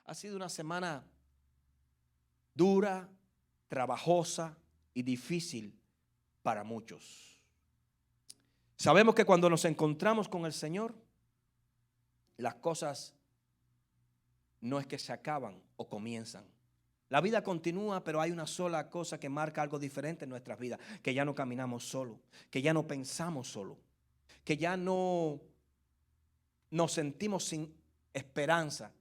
Ha sido una semana dura, trabajosa y difícil para muchos. Sabemos que cuando nos encontramos con el Señor, las cosas no es que se acaban o comienzan. La vida continúa, pero hay una sola cosa que marca algo diferente en nuestras vidas: que ya no caminamos solo, que ya no pensamos solo, que ya no nos sentimos sin esperanza.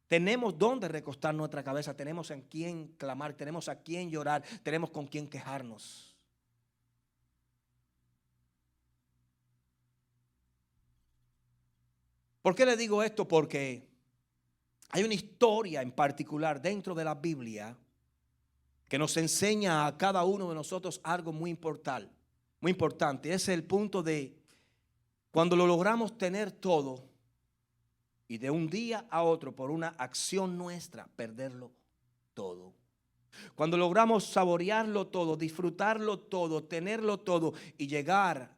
Tenemos donde recostar nuestra cabeza, tenemos en quién clamar, tenemos a quién llorar, tenemos con quién quejarnos. ¿Por qué le digo esto? Porque hay una historia en particular dentro de la Biblia que nos enseña a cada uno de nosotros algo muy importante. Muy importante. Ese es el punto de cuando lo logramos tener todo y de un día a otro por una acción nuestra perderlo todo. Cuando logramos saborearlo todo, disfrutarlo todo, tenerlo todo y llegar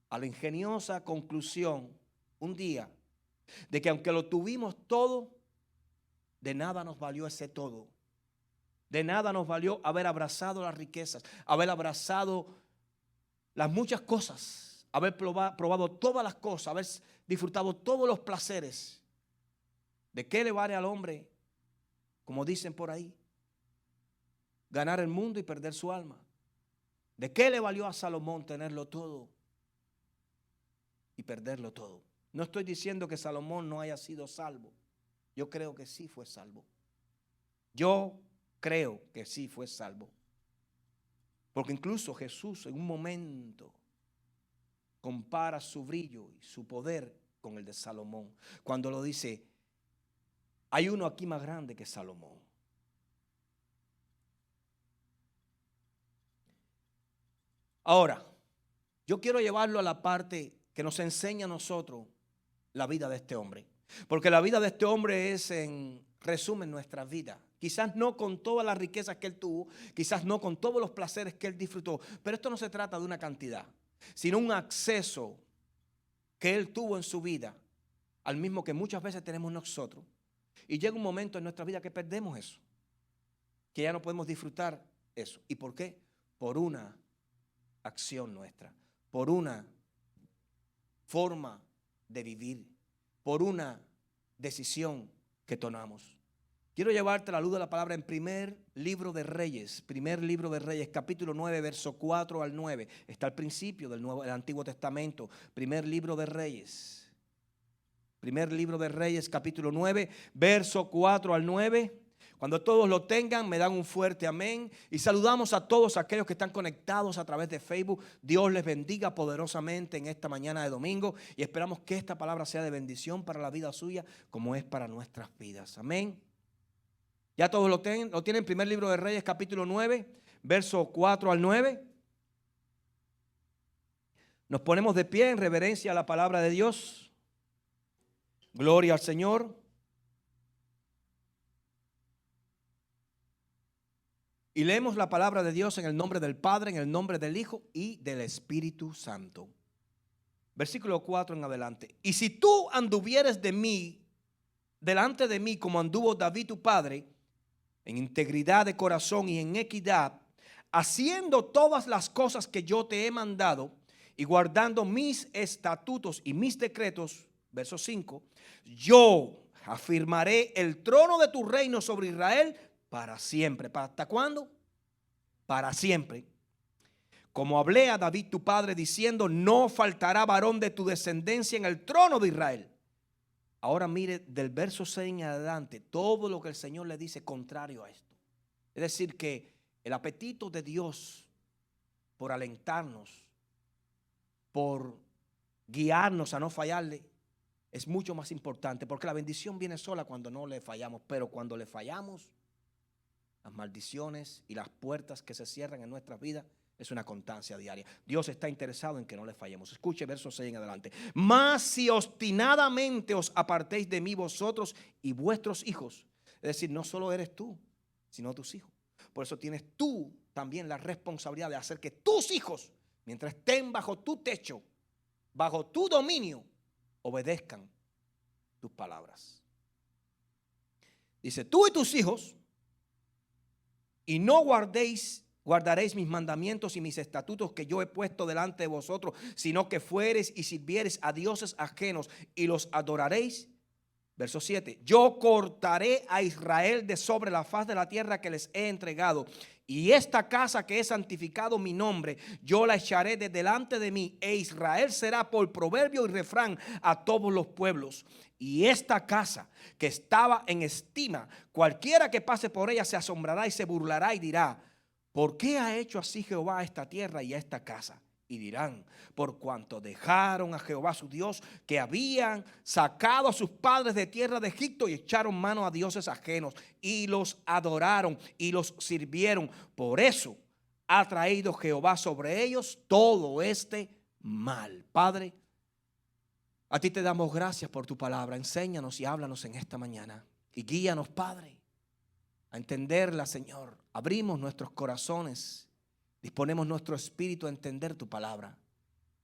a la ingeniosa conclusión un día de que aunque lo tuvimos todo, de nada nos valió ese todo. De nada nos valió haber abrazado las riquezas, haber abrazado las muchas cosas, haber probado todas las cosas, haber disfrutado todos los placeres. ¿De qué le vale al hombre, como dicen por ahí, ganar el mundo y perder su alma? ¿De qué le valió a Salomón tenerlo todo y perderlo todo? No estoy diciendo que Salomón no haya sido salvo. Yo creo que sí fue salvo. Yo creo que sí fue salvo. Porque incluso Jesús en un momento compara su brillo y su poder con el de Salomón. Cuando lo dice, hay uno aquí más grande que Salomón. Ahora, yo quiero llevarlo a la parte que nos enseña a nosotros la vida de este hombre. Porque la vida de este hombre es, en resumen, nuestra vida. Quizás no con todas las riquezas que él tuvo, quizás no con todos los placeres que él disfrutó, pero esto no se trata de una cantidad, sino un acceso que él tuvo en su vida, al mismo que muchas veces tenemos nosotros. Y llega un momento en nuestra vida que perdemos eso, que ya no podemos disfrutar eso. ¿Y por qué? Por una acción nuestra, por una forma de vivir, por una decisión que tomamos. Quiero llevarte a la luz de la palabra en primer libro de Reyes, capítulo 9, verso 4 al 9. Está al principio del Antiguo Testamento, primer libro de Reyes. Primer libro de Reyes, capítulo 9, verso 4 al 9. Cuando todos lo tengan, me dan un fuerte amén. Y saludamos a todos aquellos que están conectados a través de Facebook. Dios les bendiga poderosamente en esta mañana de domingo. Y esperamos que esta palabra sea de bendición para la vida suya, como es para nuestras vidas. Amén. Ya todos lo tienen. Primer libro de Reyes, capítulo 9, verso 4 al 9. Nos ponemos de pie en reverencia a la palabra de Dios. Gloria al Señor. Y leemos la palabra de Dios en el nombre del Padre, en el nombre del Hijo y del Espíritu Santo. Versículo 4 en adelante. Y si tú anduvieres delante de mí como anduvo David tu padre, en integridad de corazón y en equidad, haciendo todas las cosas que yo te he mandado y guardando mis estatutos y mis decretos, verso 5, yo afirmaré el trono de tu reino sobre Israel para siempre. ¿Hasta cuándo? Para siempre. Como hablé a David tu padre diciendo, no faltará varón de tu descendencia en el trono de Israel. Ahora mire del verso 6 en adelante todo lo que el Señor le dice contrario a esto. Es decir, que el apetito de Dios por alentarnos, por guiarnos a no fallarle, es mucho más importante. Porque la bendición viene sola cuando no le fallamos. Pero cuando le fallamos, las maldiciones y las puertas que se cierran en nuestras vidas es una constancia diaria. Dios está interesado en que no le fallemos. Escuche verso 6 en adelante. Mas si obstinadamente os apartéis de mí vosotros y vuestros hijos, es decir, no solo eres tú, sino tus hijos. Por eso tienes tú también la responsabilidad de hacer que tus hijos, mientras estén bajo tu techo, bajo tu dominio, obedezcan tus palabras. Dice, tú y tus hijos, y no guardaréis mis mandamientos y mis estatutos que yo he puesto delante de vosotros, sino que fuereis y sirviereis a dioses ajenos y los adoraréis. Verso 7, yo cortaré a Israel de sobre la faz de la tierra que les he entregado, y esta casa que he santificado mi nombre, yo la echaré de delante de mí, e Israel será por proverbio y refrán a todos los pueblos. Y esta casa que estaba en estima, cualquiera que pase por ella se asombrará y se burlará y dirá, ¿por qué ha hecho así Jehová a esta tierra y a esta casa? Y dirán, por cuanto dejaron a Jehová su Dios, que habían sacado a sus padres de tierra de Egipto, y echaron mano a dioses ajenos y los adoraron y los sirvieron. Por eso ha traído Jehová sobre ellos todo este mal. Padre, a ti te damos gracias por tu palabra. Enséñanos y háblanos en esta mañana. Y guíanos, Padre, a entenderla, Señor. Abrimos nuestros corazones. Disponemos nuestro espíritu a entender tu palabra.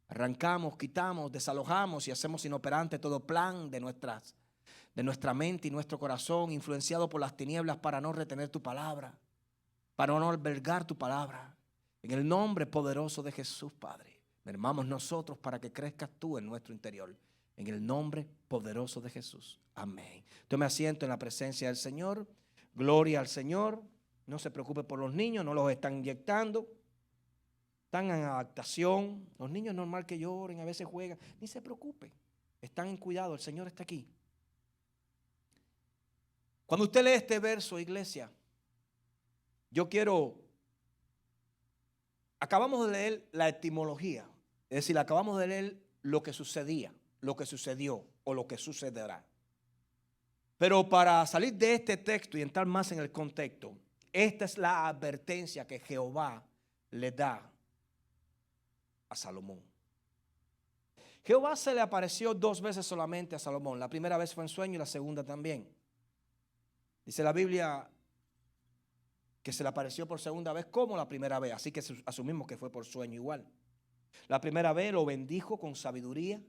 Arrancamos, quitamos, desalojamos y hacemos inoperante todo plan de nuestra mente y nuestro corazón influenciado por las tinieblas para no retener tu palabra, para no albergar tu palabra. En el nombre poderoso de Jesús, Padre, mermamos nosotros para que crezcas tú en nuestro interior. En el nombre poderoso de Jesús. Amén. Tome asiento en la presencia del Señor. Gloria al Señor. No se preocupe por los niños, no los están inyectando. Están en adaptación. Los niños es normal que lloren, a veces juegan. Ni se preocupe. Están en cuidado. El Señor está aquí. Cuando usted lee este verso, iglesia, yo quiero... Acabamos de leer la etimología. Es decir, acabamos de leer lo que sucedía, lo que sucedió o lo que sucederá. Pero para salir de este texto y entrar más en el contexto, esta es la advertencia que Jehová le da a Salomón. Jehová se le apareció 2 veces solamente a Salomón. La primera vez fue en sueño y la segunda también. Dice la Biblia que se le apareció por segunda vez como la primera vez. Así que asumimos que fue por sueño igual. La primera vez lo bendijo con sabiduría.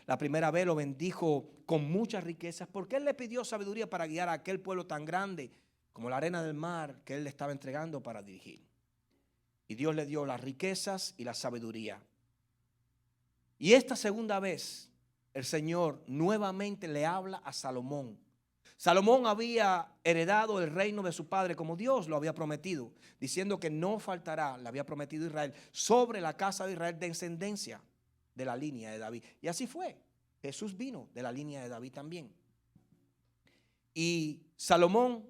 La primera vez lo bendijo con muchas riquezas, porque él le pidió sabiduría para guiar a aquel pueblo tan grande como la arena del mar que él le estaba entregando para dirigir. Y Dios le dio las riquezas y la sabiduría. Y esta segunda vez el Señor nuevamente le habla a Salomón. Salomón había heredado el reino de su padre como Dios lo había prometido, diciendo que no faltará, le había prometido Israel, sobre la casa de Israel descendencia de la línea de David. Y así fue. Jesús vino de la línea de David también. Y Salomón,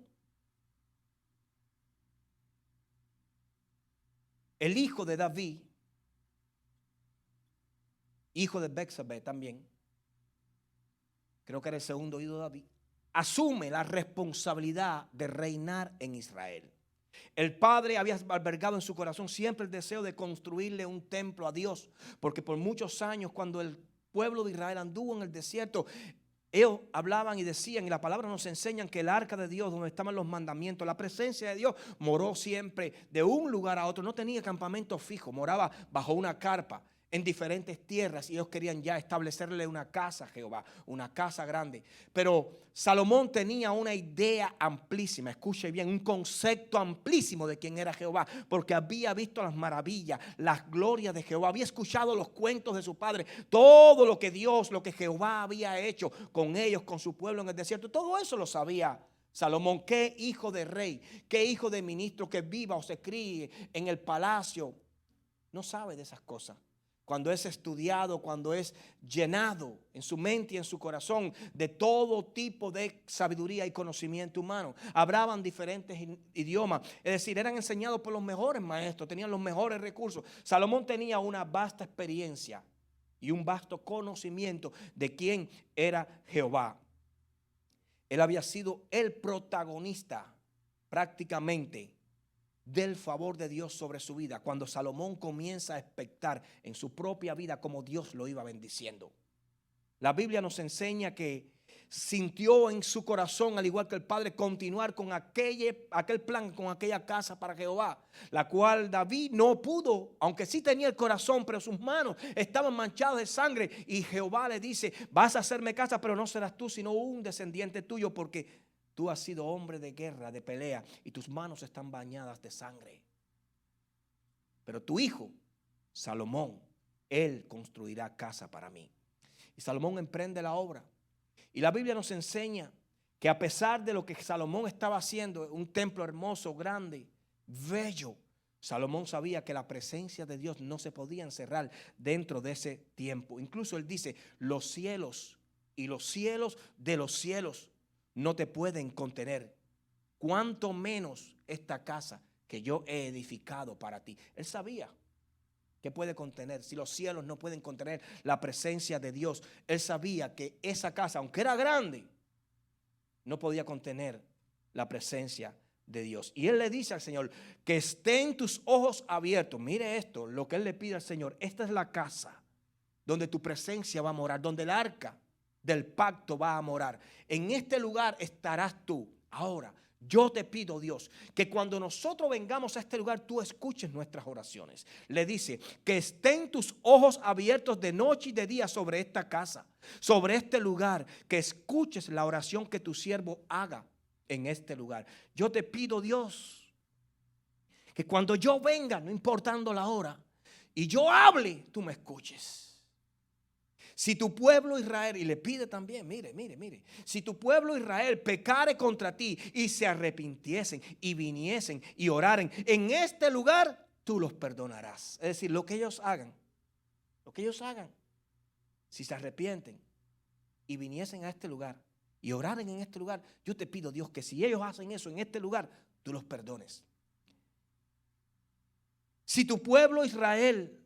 el hijo de David, hijo de Bexabé también, creo que era el segundo hijo de David, asume la responsabilidad de reinar en Israel. El padre había albergado en su corazón siempre el deseo de construirle un templo a Dios, porque por muchos años, cuando el pueblo de Israel anduvo en el desierto, ellos hablaban y decían, y la palabra nos enseña que el arca de Dios, donde estaban los mandamientos, la presencia de Dios, moró siempre de un lugar a otro. No tenía campamento fijo, moraba bajo una carpa en diferentes tierras, y ellos querían ya establecerle una casa a Jehová, una casa grande. Pero Salomón tenía una idea amplísima, escuche bien, un concepto amplísimo de quién era Jehová, porque había visto las maravillas, las glorias de Jehová, había escuchado los cuentos de su padre, todo lo que Dios, lo que Jehová había hecho con ellos, con su pueblo en el desierto, todo eso lo sabía Salomón. Qué hijo de rey, qué hijo de ministro que viva o se críe en el palacio, no sabe de esas cosas. Cuando es estudiado, cuando es llenado en su mente y en su corazón de todo tipo de sabiduría y conocimiento humano. Hablaban diferentes idiomas, es decir, eran enseñados por los mejores maestros, tenían los mejores recursos. Salomón tenía una vasta experiencia y un vasto conocimiento de quién era Jehová. Él había sido el protagonista prácticamente del favor de Dios sobre su vida, cuando Salomón comienza a expectar en su propia vida cómo Dios lo iba bendiciendo. La Biblia nos enseña que sintió en su corazón, al igual que el padre, continuar con aquel plan, con aquella casa para Jehová, la cual David no pudo, aunque sí tenía el corazón, pero sus manos estaban manchadas de sangre. Y Jehová le dice: vas a hacerme casa, pero no serás tú, sino un descendiente tuyo, porque tú has sido hombre de guerra, de pelea, y tus manos están bañadas de sangre. Pero tu hijo, Salomón, él construirá casa para mí. Y Salomón emprende la obra. Y la Biblia nos enseña que a pesar de lo que Salomón estaba haciendo, un templo hermoso, grande, bello, Salomón sabía que la presencia de Dios no se podía encerrar dentro de ese tiempo. Incluso él dice, los cielos y los cielos de los cielos no te pueden contener, cuanto menos esta casa que yo he edificado para ti. Él sabía que puede contener, si los cielos no pueden contener la presencia de Dios, él sabía que esa casa, aunque era grande, no podía contener la presencia de Dios. Y él le dice al Señor, que estén tus ojos abiertos. Mire esto, lo que él le pide al Señor. Esta es la casa donde tu presencia va a morar, donde el arca del pacto va a morar. En este lugar estarás tú. Ahora, yo te pido, Dios, que cuando nosotros vengamos a este lugar, tú escuches nuestras oraciones. Le dice, que estén tus ojos abiertos de noche y de día sobre esta casa, sobre este lugar, que escuches la oración que tu siervo haga en este lugar. Yo te pido, Dios, que cuando yo venga, no importando la hora, y yo hable, tú me escuches. Si tu pueblo Israel, y le pide también, mire, si tu pueblo Israel pecare contra ti y se arrepintiesen y viniesen y oraren en este lugar, tú los perdonarás. Es decir, lo que ellos hagan, si se arrepienten y viniesen a este lugar y oraren en este lugar, yo te pido, Dios, que si ellos hacen eso en este lugar, tú los perdones. Si tu pueblo Israel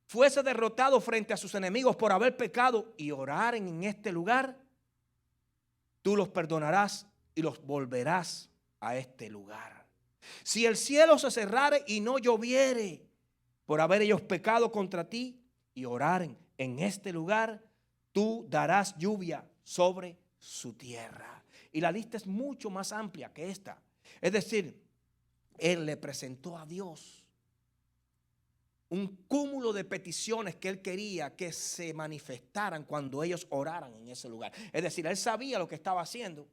fuese derrotado frente a sus enemigos por haber pecado y oraren en este lugar, tú los perdonarás y los volverás a este lugar. Si el cielo se cerrare y no lloviere por haber ellos pecado contra ti y oraren en este lugar, tú darás lluvia sobre su tierra. Y la lista es mucho más amplia que esta. Es decir, él le presentó a Dios un cúmulo de peticiones que él quería que se manifestaran cuando ellos oraran en ese lugar. Es decir, él sabía lo que estaba haciendo.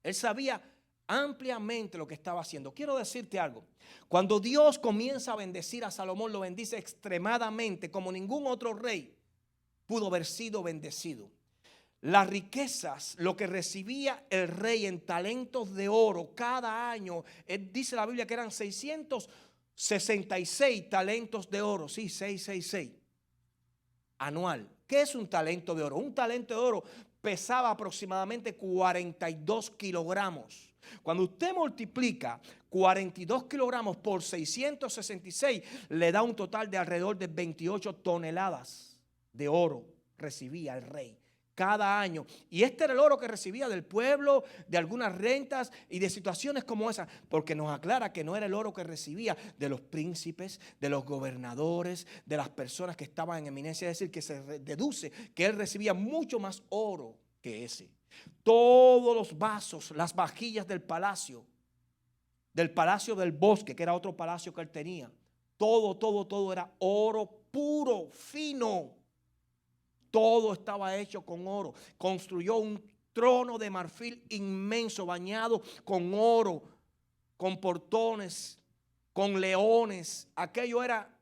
Él sabía ampliamente lo que estaba haciendo. Quiero decirte algo. Cuando Dios comienza a bendecir a Salomón, lo bendice extremadamente, como ningún otro rey pudo haber sido bendecido. Las riquezas, lo que recibía el rey en talentos de oro cada año, dice la Biblia que eran 666 talentos de oro, sí, 666, anual. ¿Qué es un talento de oro? Un talento de oro pesaba aproximadamente 42 kilogramos. Cuando usted multiplica 42 kilogramos por 666, le da un total de alrededor de 28 toneladas de oro recibía el rey cada año. Y este era el oro que recibía del pueblo, de algunas rentas y de situaciones como esa, porque nos aclara que no era el oro que recibía de los príncipes, de los gobernadores, de las personas que estaban en eminencia. Es decir, que se deduce que él recibía mucho más oro que ese. Todos los vasos, las vajillas del palacio del bosque, que era otro palacio que él tenía, todo era oro puro, fino. Todo estaba hecho con oro. Construyó un trono de marfil inmenso, bañado con oro, con portones, con leones. Aquello era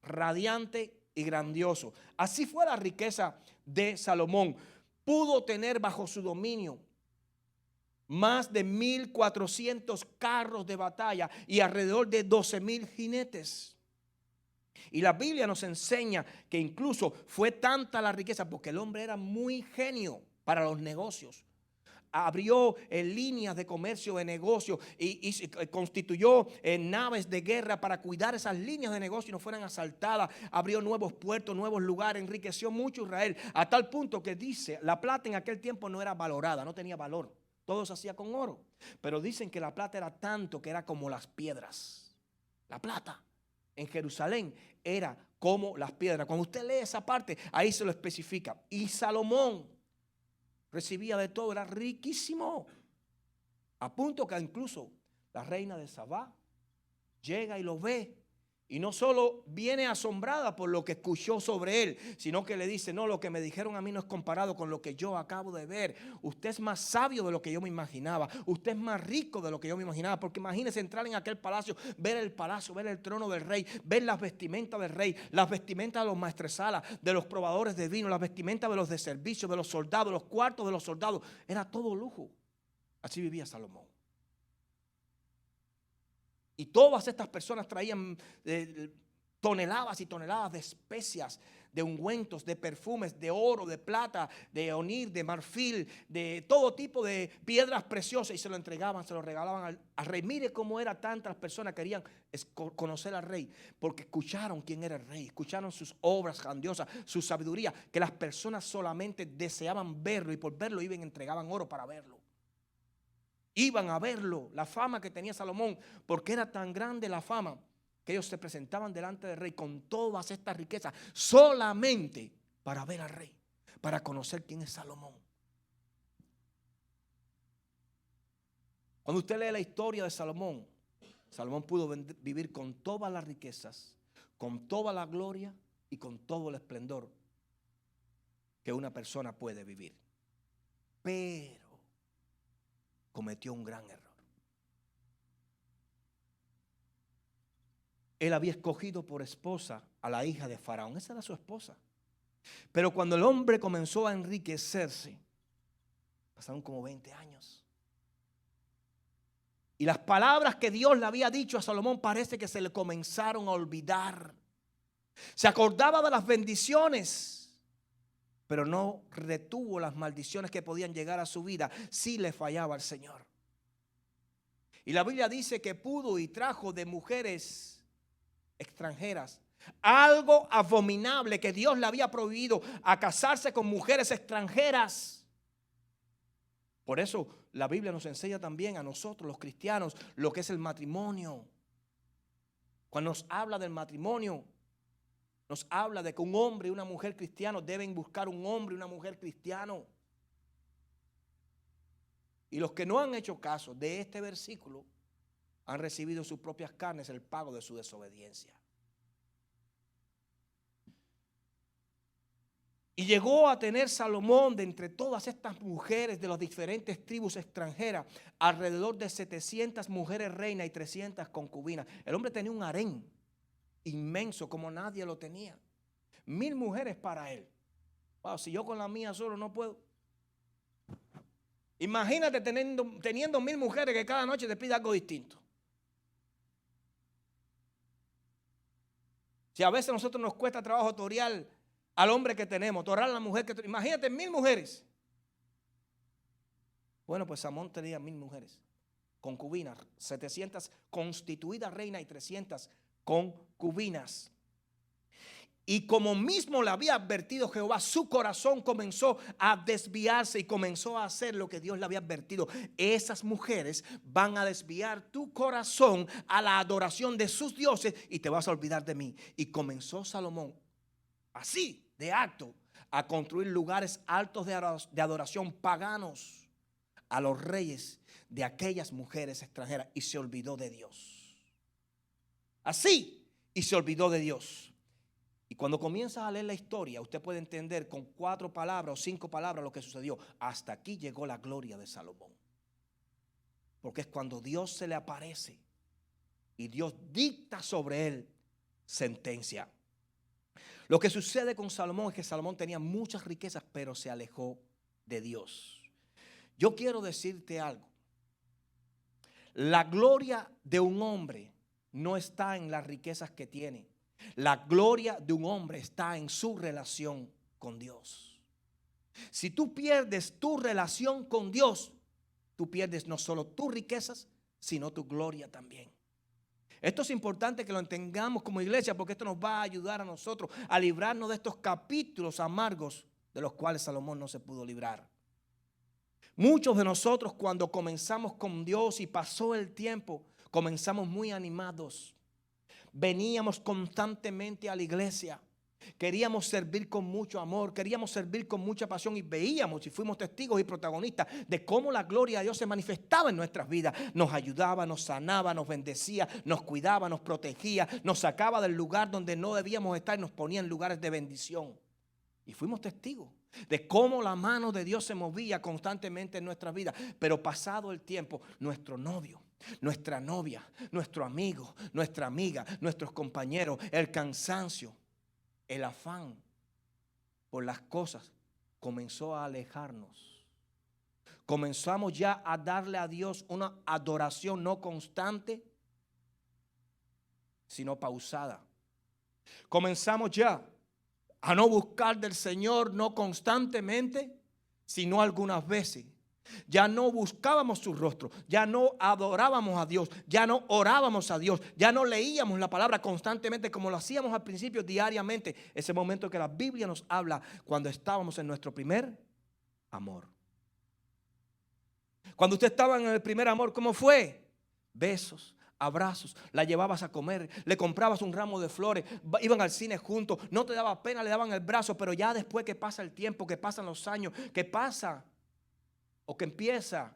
radiante y grandioso. Así fue la riqueza de Salomón. Pudo tener bajo su dominio más de 1,400 carros de batalla y alrededor de 12,000 jinetes. Y la Biblia nos enseña que incluso fue tanta la riqueza porque el hombre era muy genio para los negocios. Abrió líneas de comercio, de negocio y constituyó naves de guerra para cuidar esas líneas de negocio y no fueran asaltadas. Abrió nuevos puertos, nuevos lugares, enriqueció mucho Israel a tal punto que dice, la plata en aquel tiempo no era valorada, no tenía valor. Todo se hacía con oro. Pero dicen que la plata era tanto que era como las piedras. La plata en Jerusalén era como las piedras. Cuando usted lee esa parte, ahí se lo especifica. Y Salomón recibía de todo, era riquísimo. A punto que incluso la reina de Sabá llega y lo ve Y no solo viene asombrada por lo que escuchó sobre él, sino que le dice, no, lo que me dijeron a mí no es comparado con lo que yo acabo de ver. Usted es más sabio de lo que yo me imaginaba. Usted es más rico de lo que yo me imaginaba. Porque imagínese entrar en aquel palacio, ver el palacio, ver el trono del rey, ver las vestimentas del rey, las vestimentas de los maestresalas, de los probadores de vino, las vestimentas de los de servicio, de los soldados, los cuartos de los soldados. Era todo lujo. Así vivía Salomón. Y todas estas personas traían toneladas y toneladas de especias, de ungüentos, de perfumes, de oro, de plata, de onir, de marfil, de todo tipo de piedras preciosas, y se lo entregaban, se lo regalaban al rey. Mire cómo era, tantas personas querían conocer al rey, porque escucharon quién era el rey, escucharon sus obras grandiosas, su sabiduría, que las personas solamente deseaban verlo, y por verlo iban y entregaban oro para verlo. Iban a verlo, la fama que tenía Salomón, porque era tan grande la fama que ellos se presentaban delante del rey con todas estas riquezas solamente para ver al rey, para conocer quién es Salomón. Cuando usted lee la historia de Salomón, Salomón pudo vivir con todas las riquezas, con toda la gloria y con todo el esplendor que una persona puede vivir. Pero cometió un gran error. Él había escogido por esposa a la hija de Faraón. Esa era su esposa. Pero cuando el hombre comenzó a enriquecerse, pasaron como 20 años. Y las palabras que Dios le había dicho a Salomón parece que se le comenzaron a olvidar. Se acordaba de las bendiciones, pero no retuvo las maldiciones que podían llegar a su vida si le fallaba al Señor. Y la Biblia dice que pudo y trajo de mujeres extranjeras algo abominable, que Dios le había prohibido, a casarse con mujeres extranjeras. Por eso la Biblia nos enseña también a nosotros los cristianos lo que es el matrimonio. Cuando nos habla del matrimonio, nos habla de que un hombre y una mujer cristianos deben buscar un hombre y una mujer cristiano. Y los que no han hecho caso de este versículo han recibido en sus propias carnes el pago de su desobediencia. Y llegó a tener Salomón, de entre todas estas mujeres de las diferentes tribus extranjeras, alrededor de 700 mujeres reinas y 300 concubinas. El hombre tenía un harén inmenso como nadie lo tenía. 1000 mujeres para él. Wow, si yo con la mía solo no puedo. Imagínate teniendo 1000 mujeres que cada noche te pide algo distinto. Si a veces a nosotros nos cuesta trabajo torear al hombre que tenemos, torear a la mujer que tenemos. Imagínate 1000 mujeres. Bueno, pues Salomón tenía 1000 mujeres concubinas, 700 constituidas reinas y 300 concubinas. Y como mismo le había advertido Jehová, su corazón comenzó a desviarse y comenzó a hacer lo que Dios le había advertido. Esas mujeres van a desviar tu corazón a la adoración de sus dioses y te vas a olvidar de mí. Y comenzó Salomón, así de acto, a construir lugares altos de adoración paganos a los reyes de aquellas mujeres extranjeras, y se olvidó de Dios. Así, y se olvidó de Dios. Y cuando comienzas a leer la historia, usted puede entender con 4 palabras o 5 palabras lo que sucedió. Hasta aquí llegó la gloria de Salomón. Porque es cuando Dios se le aparece y Dios dicta sobre él sentencia. Lo que sucede con Salomón es que Salomón tenía muchas riquezas, pero se alejó de Dios. Yo quiero decirte algo. La gloria de un hombre no está en las riquezas que tiene. La gloria de un hombre está en su relación con Dios. Si tú pierdes tu relación con Dios, tú pierdes no solo tus riquezas, sino tu gloria también. Esto es importante que lo entendamos como iglesia, porque esto nos va a ayudar a nosotros a librarnos de estos capítulos amargos de los cuales Salomón no se pudo librar. Muchos de nosotros, cuando comenzamos con Dios y pasó el tiempo, comenzamos muy animados. Veníamos constantemente a la iglesia. Queríamos servir con mucho amor, queríamos servir con mucha pasión y veíamos y fuimos testigos y protagonistas de cómo la gloria de Dios se manifestaba en nuestras vidas. Nos ayudaba, nos sanaba, nos bendecía, nos cuidaba, nos protegía, nos sacaba del lugar donde no debíamos estar y nos ponía en lugares de bendición. Y fuimos testigos de cómo la mano de Dios se movía constantemente en nuestras vidas. Pero pasado el tiempo, nuestro novio, nuestra novia, nuestro amigo, nuestra amiga, nuestros compañeros, el cansancio, el afán por las cosas comenzó a alejarnos. Comenzamos ya a darle a Dios una adoración no constante, sino pausada. Comenzamos ya a no buscar del Señor no constantemente, sino algunas veces. Ya no buscábamos su rostro, ya no adorábamos a Dios, ya no orábamos a Dios, ya no leíamos la palabra constantemente como lo hacíamos al principio diariamente. Ese momento que la Biblia nos habla cuando estábamos en nuestro primer amor. Cuando usted estaba en el primer amor, ¿cómo fue? Besos, abrazos, la llevabas a comer, le comprabas un ramo de flores, iban al cine juntos, no te daba pena, le daban el brazo, pero ya después que pasa el tiempo, que pasan los años, que pasa o que empieza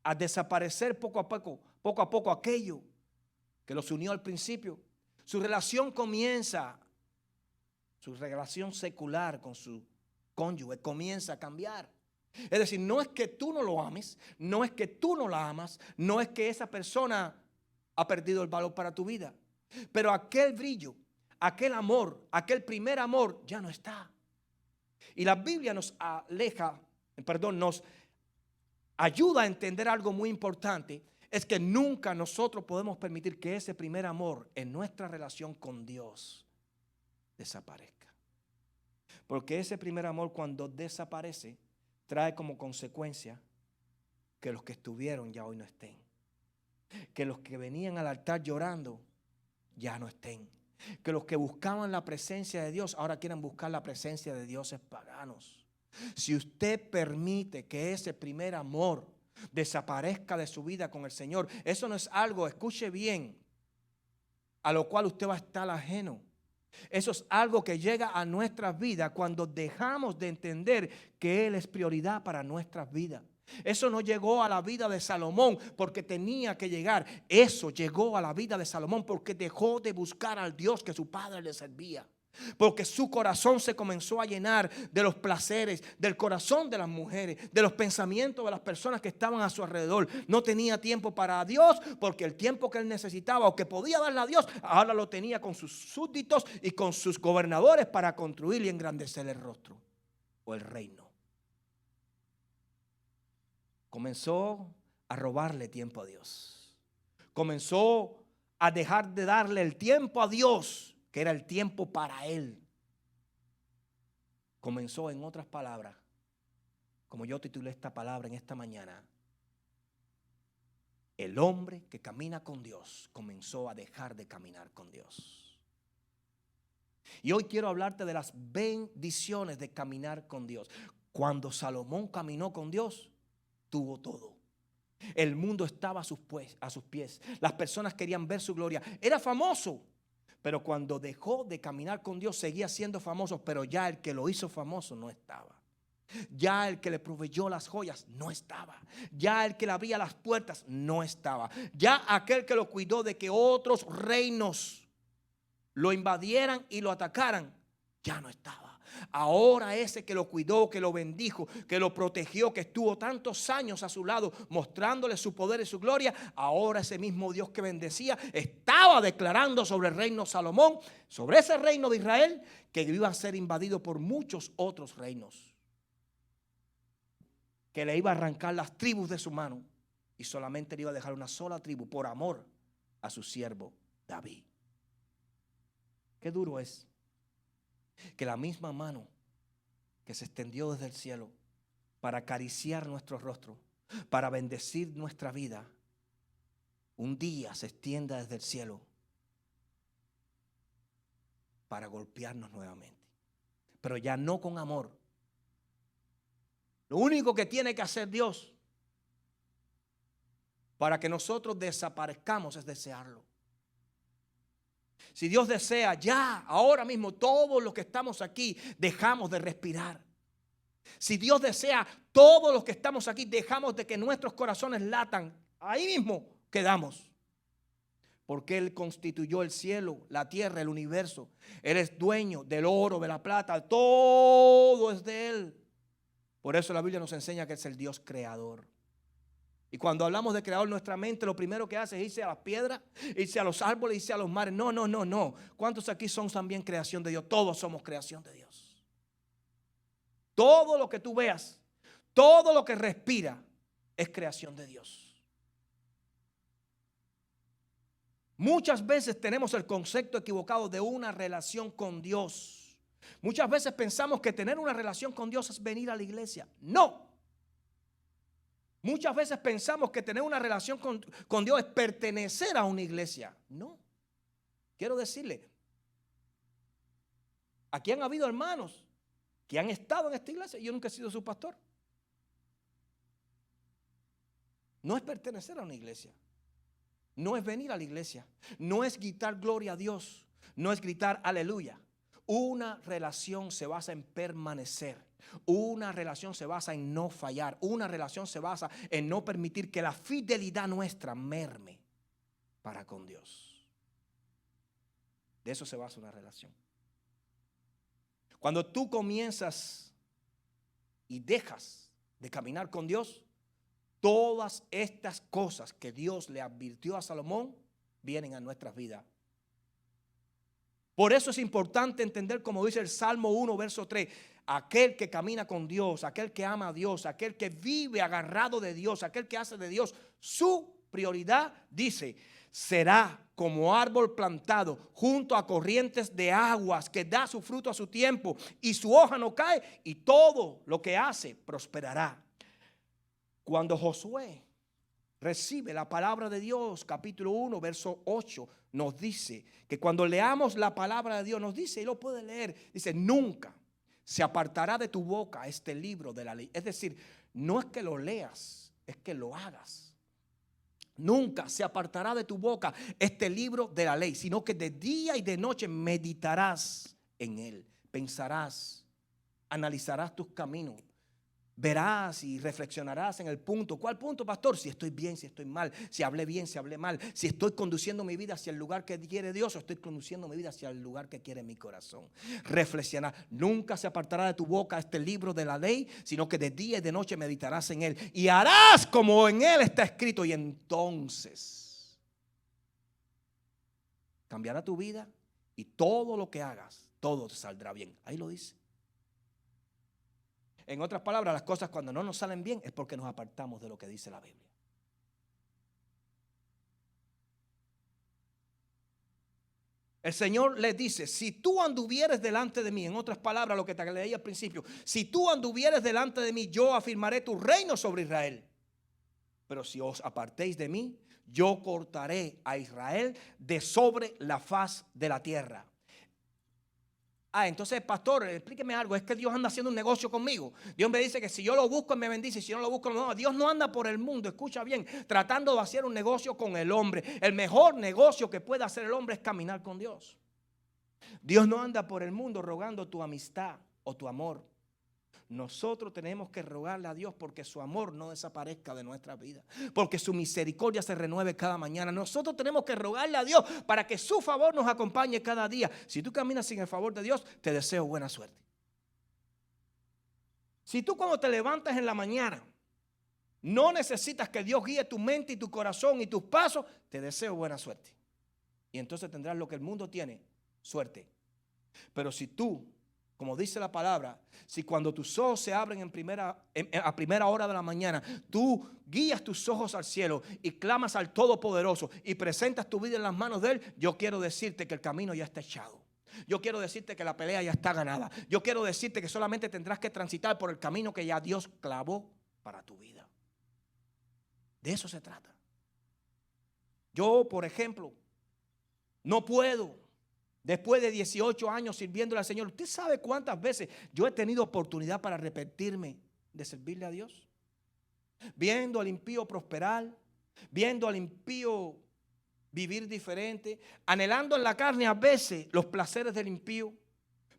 a desaparecer poco a poco aquello que los unió al principio, su relación comienza, su relación secular con su cónyuge comienza a cambiar. Es decir, no es que tú no lo ames, no es que tú no la amas, no es que esa persona ha perdido el valor para tu vida, pero aquel brillo, aquel amor, aquel primer amor ya no está. Y la Biblia nos nos ayuda a entender algo muy importante, es que nunca nosotros podemos permitir que ese primer amor en nuestra relación con Dios desaparezca. Porque ese primer amor cuando desaparece trae como consecuencia que los que estuvieron ya hoy no estén. Que los que venían al altar llorando ya no estén. Que los que buscaban la presencia de Dios ahora quieren buscar la presencia de dioses paganos. Si usted permite que ese primer amor desaparezca de su vida con el Señor, eso no es algo, escuche bien, a lo cual usted va a estar ajeno. Eso es algo que llega a nuestras vidas cuando dejamos de entender que Él es prioridad para nuestras vidas. Eso no llegó a la vida de Salomón porque tenía que llegar. Eso llegó a la vida de Salomón porque dejó de buscar al Dios que su padre le servía. Porque su corazón se comenzó a llenar de los placeres, del corazón de las mujeres, de los pensamientos de las personas que estaban a su alrededor. No tenía tiempo para Dios porque el tiempo que él necesitaba o que podía darle a Dios, ahora lo tenía con sus súbditos y con sus gobernadores para construir y engrandecer el rostro o el reino. Comenzó a robarle tiempo a Dios. Comenzó a dejar de darle el tiempo a Dios, que era el tiempo para él. Comenzó, en otras palabras, como yo titulé esta palabra en esta mañana, el hombre que camina con Dios comenzó a dejar de caminar con Dios. Y hoy quiero hablarte de las bendiciones de caminar con Dios. Cuando Salomón caminó con Dios, tuvo todo. El mundo estaba a sus pies. Las personas querían ver su gloria. Era famoso. Pero cuando dejó de caminar con Dios seguía siendo famoso, pero ya el que lo hizo famoso no estaba. Ya el que le proveyó las joyas no estaba. Ya el que le abría las puertas no estaba. Ya aquel que lo cuidó de que otros reinos lo invadieran y lo atacaran, ya no estaba. Ahora ese que lo cuidó, que lo bendijo, que lo protegió, que estuvo tantos años a su lado mostrándole su poder y su gloria, ahora ese mismo Dios que bendecía estaba declarando sobre el reino Salomón, sobre ese reino de Israel, que iba a ser invadido por muchos otros reinos, que le iba a arrancar las tribus de su mano y solamente le iba a dejar una sola tribu por amor a su siervo David. Qué duro es que la misma mano que se extendió desde el cielo para acariciar nuestro rostro, para bendecir nuestra vida, un día se extienda desde el cielo para golpearnos nuevamente, pero ya no con amor. Lo único que tiene que hacer Dios para que nosotros desaparezcamos es desearlo. Si Dios desea, ya, ahora mismo, todos los que estamos aquí, dejamos de respirar. Si Dios desea, todos los que estamos aquí, dejamos de que nuestros corazones latan. Ahí mismo quedamos. Porque Él constituyó el cielo, la tierra, el universo. Él es dueño del oro, de la plata. Todo es de Él. Por eso la Biblia nos enseña que es el Dios creador. Y cuando hablamos de creador, nuestra mente lo primero que hace es irse a las piedras, irse a los árboles, irse a los mares. No, no, no, no. ¿Cuántos aquí son también creación de Dios? Todos somos creación de Dios. Todo lo que tú veas, todo lo que respira es creación de Dios. Muchas veces tenemos el concepto equivocado de una relación con Dios. Muchas veces pensamos que tener una relación con Dios es venir a la iglesia. No. Muchas veces pensamos que tener una relación con Dios es pertenecer a una iglesia. No. Quiero decirle, aquí han habido hermanos que han estado en esta iglesia. Yo nunca he sido su pastor. No es pertenecer a una iglesia. No es venir a la iglesia. No es gritar gloria a Dios. No es gritar aleluya. Una relación se basa en permanecer. Una relación se basa en no fallar. Una relación se basa en no permitir que la fidelidad nuestra merme para con Dios. De eso se basa una relación. Cuando tú comienzas y dejas de caminar con Dios, todas estas cosas que Dios le advirtió a Salomón vienen a nuestras vidas. Por eso es importante entender, como dice el Salmo 1, verso 3, aquel que camina con Dios, aquel que ama a Dios, aquel que vive agarrado de Dios, aquel que hace de Dios su prioridad, dice, será como árbol plantado junto a corrientes de aguas, que da su fruto a su tiempo y su hoja no cae, y todo lo que hace prosperará. Cuando Josué recibe la palabra de Dios, capítulo 1, verso 8, nos dice que cuando leamos la palabra de Dios, nos dice, y lo puede leer, dice, nunca se apartará de tu boca este libro de la ley. Es decir, no es que lo leas, es que lo hagas. Nunca se apartará de tu boca este libro de la ley, sino que de día y de noche meditarás en él, pensarás, analizarás tus caminos. Verás y reflexionarás en el punto. ¿Cuál punto, pastor? Si estoy bien, si estoy mal, si hablé bien, si hablé mal, si estoy conduciendo mi vida hacia el lugar que quiere Dios o estoy conduciendo mi vida hacia el lugar que quiere mi corazón. Reflexionar. Nunca se apartará de tu boca este libro de la ley, sino que de día y de noche meditarás en él y harás como en él está escrito, y entonces cambiará tu vida y todo lo que hagas, todo te saldrá bien. Ahí lo dice. En otras palabras, las cosas cuando no nos salen bien es porque nos apartamos de lo que dice la Biblia. El Señor les dice, si tú anduvieres delante de mí, en otras palabras, lo que te leí al principio, si tú anduvieres delante de mí, yo afirmaré tu reino sobre Israel. Pero si os apartéis de mí, yo cortaré a Israel de sobre la faz de la tierra. Entonces, pastor, explíqueme algo. Es que Dios anda haciendo un negocio conmigo. Dios me dice que si yo lo busco, Él me bendice. Y si yo no lo busco, no. Dios no anda por el mundo, escucha bien, tratando de hacer un negocio con el hombre. El mejor negocio que puede hacer el hombre es caminar con Dios. Dios no anda por el mundo rogando tu amistad o tu amor. Nosotros tenemos que rogarle a Dios porque su amor no desaparezca de nuestra vida, porque su misericordia se renueve cada mañana. Nosotros tenemos que rogarle a Dios para que su favor nos acompañe cada día. Si tú caminas sin el favor de Dios, te deseo buena suerte. Si tú cuando te levantas en la mañana no necesitas que Dios guíe tu mente y tu corazón y tus pasos, te deseo buena suerte. Y entonces tendrás lo que el mundo tiene, suerte. Pero si tú, como dice la palabra, si cuando tus ojos se abren a primera hora de la mañana, tú guías tus ojos al cielo y clamas al Todopoderoso y presentas tu vida en las manos de Él, yo quiero decirte que el camino ya está echado. Yo quiero decirte que la pelea ya está ganada. Yo quiero decirte que solamente tendrás que transitar por el camino que ya Dios clavó para tu vida. De eso se trata. Yo, por ejemplo, no puedo. Después de 18 años sirviéndole al Señor, ¿usted sabe cuántas veces yo he tenido oportunidad para arrepentirme de servirle a Dios? Viendo al impío prosperar, viendo al impío vivir diferente, anhelando en la carne a veces los placeres del impío.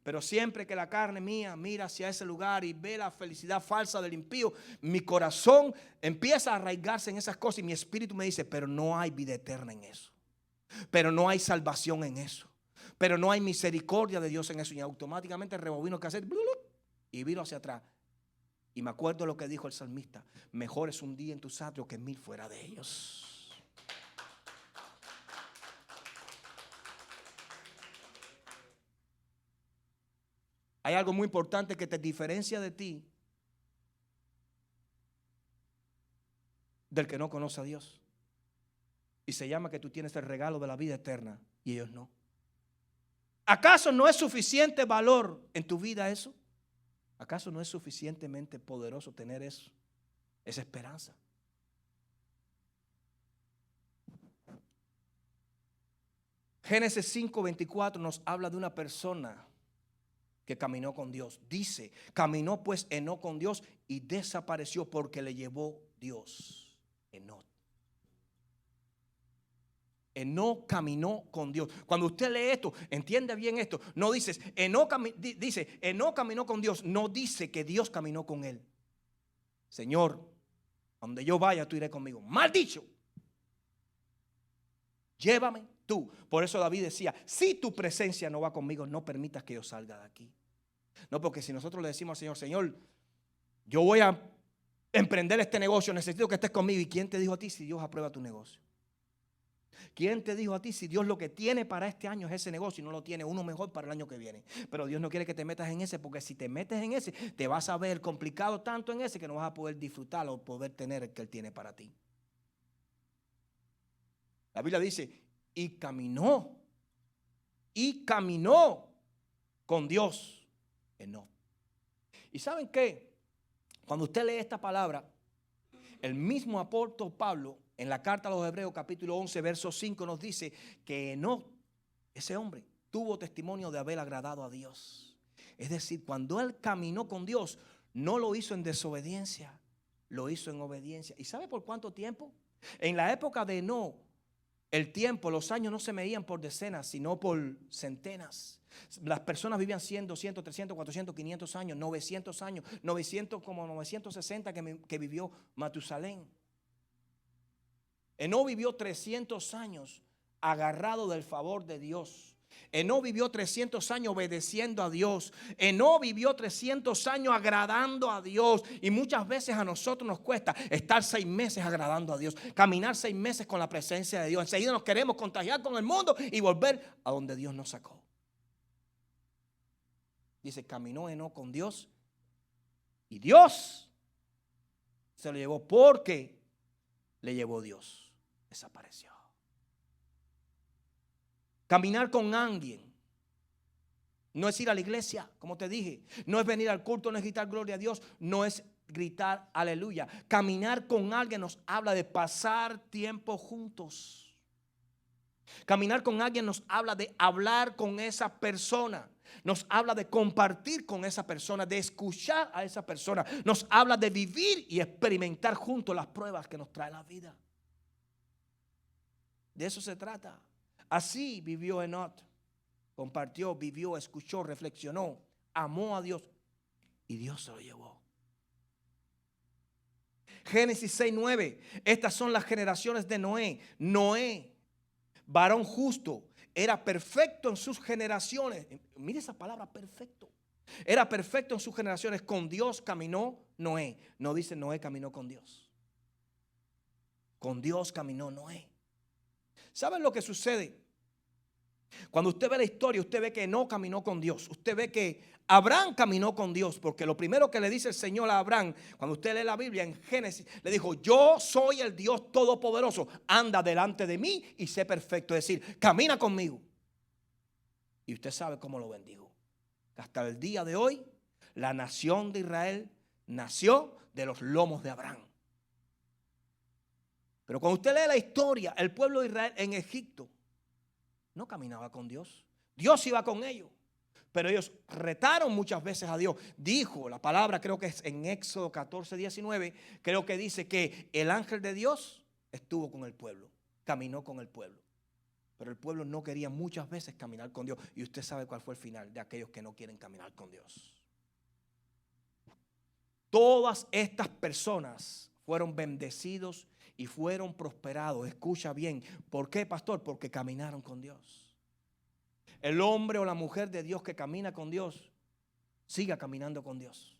Pero siempre que la carne mía mira hacia ese lugar y ve la felicidad falsa del impío, mi corazón empieza a arraigarse en esas cosas y mi espíritu me dice, pero no hay vida eterna en eso. Pero no hay salvación en eso. Pero no hay misericordia de Dios en eso. Y automáticamente rebobino que hacer y viro hacia atrás. Y me acuerdo lo que dijo el salmista: mejor es un día en tus atrios que 1000 fuera de ellos. Hay algo muy importante que te diferencia de ti del que no conoce a Dios. Y se llama que tú tienes el regalo de la vida eterna y ellos no. ¿Acaso no es suficiente valor en tu vida eso? ¿Acaso no es suficientemente poderoso tener eso? Esa esperanza. Génesis 5:24 nos habla de una persona que caminó con Dios. Dice, caminó pues Enoc con Dios y desapareció porque le llevó Dios. Enoc. Enoc caminó con Dios. Cuando usted lee esto, entiende bien esto. No dice, dice, Enoc caminó con Dios. No dice que Dios caminó con él. Señor, donde yo vaya, tú iré conmigo. Mal dicho. Llévame tú. Por eso David decía, si tu presencia no va conmigo, no permitas que yo salga de aquí. No, porque si nosotros le decimos al Señor, Señor, yo voy a emprender este negocio, necesito que estés conmigo. ¿Y quién te dijo a ti si Dios aprueba tu negocio? ¿Quién te dijo a ti si Dios lo que tiene para este año es ese negocio y no lo tiene uno mejor para el año que viene? Pero Dios no quiere que te metas en ese, porque si te metes en ese, te vas a ver complicado tanto en ese que no vas a poder disfrutar o poder tener el que Él tiene para ti. La Biblia dice, y caminó con Dios Enoc. ¿Y saben qué? Cuando usted lee esta palabra, el mismo apóstol Pablo en la carta a los Hebreos capítulo 11 verso 5 nos dice que Enoc, ese hombre, tuvo testimonio de haber agradado a Dios. Es decir, cuando él caminó con Dios, no lo hizo en desobediencia, lo hizo en obediencia. ¿Y sabe por cuánto tiempo? En la época de Enoc, el tiempo, los años no se medían por decenas, sino por centenas. Las personas vivían 100, 200, 300, 400, 500 años, 900 años, 900 como 960 que vivió Matusalén. Enoc vivió 300 años agarrado del favor de Dios. Enoc vivió 300 años obedeciendo a Dios. Enoc vivió 300 años agradando a Dios. Y muchas veces a nosotros nos cuesta estar 6 meses agradando a Dios, caminar 6 meses con la presencia de Dios. Enseguida nos queremos contagiar con el mundo y volver a donde Dios nos sacó. Dice, caminó Enoc con Dios y Dios se lo llevó porque le llevó Dios. Desapareció. Caminar con alguien no es ir a la iglesia, como te dije. No es venir al culto, no es gritar gloria a Dios, no es gritar aleluya. Caminar con alguien nos habla de pasar tiempo juntos. Caminar con alguien nos habla de hablar con esa persona. Nos habla de compartir con esa persona, de escuchar a esa persona. Nos habla de vivir y experimentar juntos las pruebas que nos trae la vida. De eso se trata. Así vivió Enoc. Compartió, vivió, escuchó, reflexionó, amó a Dios y Dios se lo llevó. Génesis 6:9. Estas son las generaciones de Noé. Noé, varón justo, era perfecto en sus generaciones. Mire esa palabra, perfecto. Era perfecto en sus generaciones. Con Dios caminó Noé. No dice Noé caminó con Dios. Con Dios caminó Noé. ¿Saben lo que sucede? Cuando usted ve la historia, usted ve que no caminó con Dios. Usted ve que Abraham caminó con Dios, porque lo primero que le dice el Señor a Abraham, cuando usted lee la Biblia en Génesis, le dijo, yo soy el Dios todopoderoso, anda delante de mí y sé perfecto. Es decir, camina conmigo. Y usted sabe cómo lo bendijo. Hasta el día de hoy, la nación de Israel nació de los lomos de Abraham. Pero cuando usted lee la historia, el pueblo de Israel en Egipto no caminaba con Dios. Dios iba con ellos. Pero ellos retaron muchas veces a Dios. Dijo la palabra, creo que es en Éxodo 14:19, creo que dice que el ángel de Dios estuvo con el pueblo, caminó con el pueblo. Pero el pueblo no quería muchas veces caminar con Dios. Y usted sabe cuál fue el final de aquellos que no quieren caminar con Dios. Todas estas personas fueron bendecidos y fueron prosperados. Escucha bien. ¿Por qué, pastor? Porque caminaron con Dios. El hombre o la mujer de Dios que camina con Dios, siga caminando con Dios.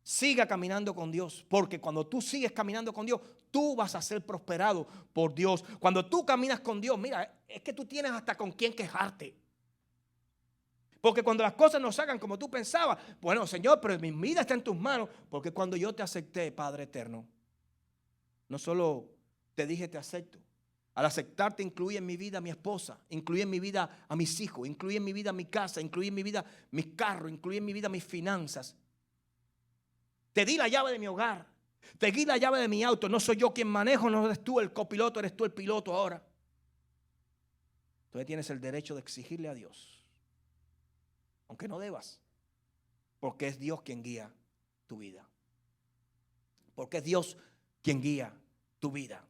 Siga caminando con Dios, porque cuando tú sigues caminando con Dios, tú vas a ser prosperado por Dios. Cuando tú caminas con Dios, mira, es que tú tienes hasta con quién quejarte. Porque cuando las cosas no salgan como tú pensabas, bueno, Señor, pero mi vida está en tus manos. Porque cuando yo te acepté, Padre eterno, no solo te dije te acepto. Al aceptarte incluí en mi vida a mi esposa, incluí en mi vida a mis hijos, incluí en mi vida mi casa, incluí en mi vida mis carros, incluí en mi vida mis finanzas. Te di la llave de mi hogar, te di la llave de mi auto. No soy yo quien manejo, no eres tú el copiloto, eres tú el piloto ahora. Entonces tienes el derecho de exigirle a Dios, aunque no debas, porque es Dios quien guía tu vida. Porque es Dios quien guía tu vida.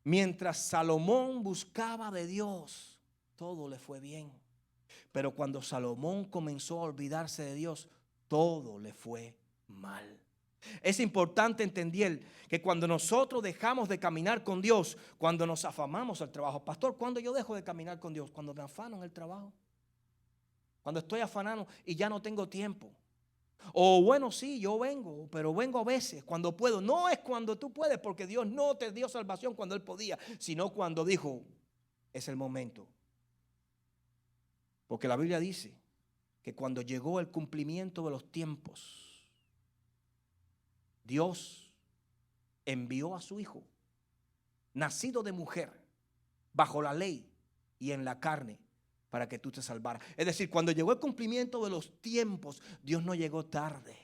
Mientras Salomón buscaba de Dios, todo le fue bien. Pero cuando Salomón comenzó a olvidarse de Dios, todo le fue mal. Es importante entender que cuando nosotros dejamos de caminar con Dios, cuando nos afamamos al trabajo. Pastor, ¿cuándo yo dejo de caminar con Dios? Cuando me afano en el trabajo. Cuando estoy afanado y ya no tengo tiempo. O bueno, sí, yo vengo, pero vengo a veces, cuando puedo. No es cuando tú puedes, porque Dios no te dio salvación cuando Él podía, sino cuando dijo, es el momento. Porque la Biblia dice que cuando llegó el cumplimiento de los tiempos, Dios envió a su Hijo, nacido de mujer, bajo la ley y en la carne, para que tú te salvaras. Es decir, cuando llegó el cumplimiento de los tiempos, Dios no llegó tarde.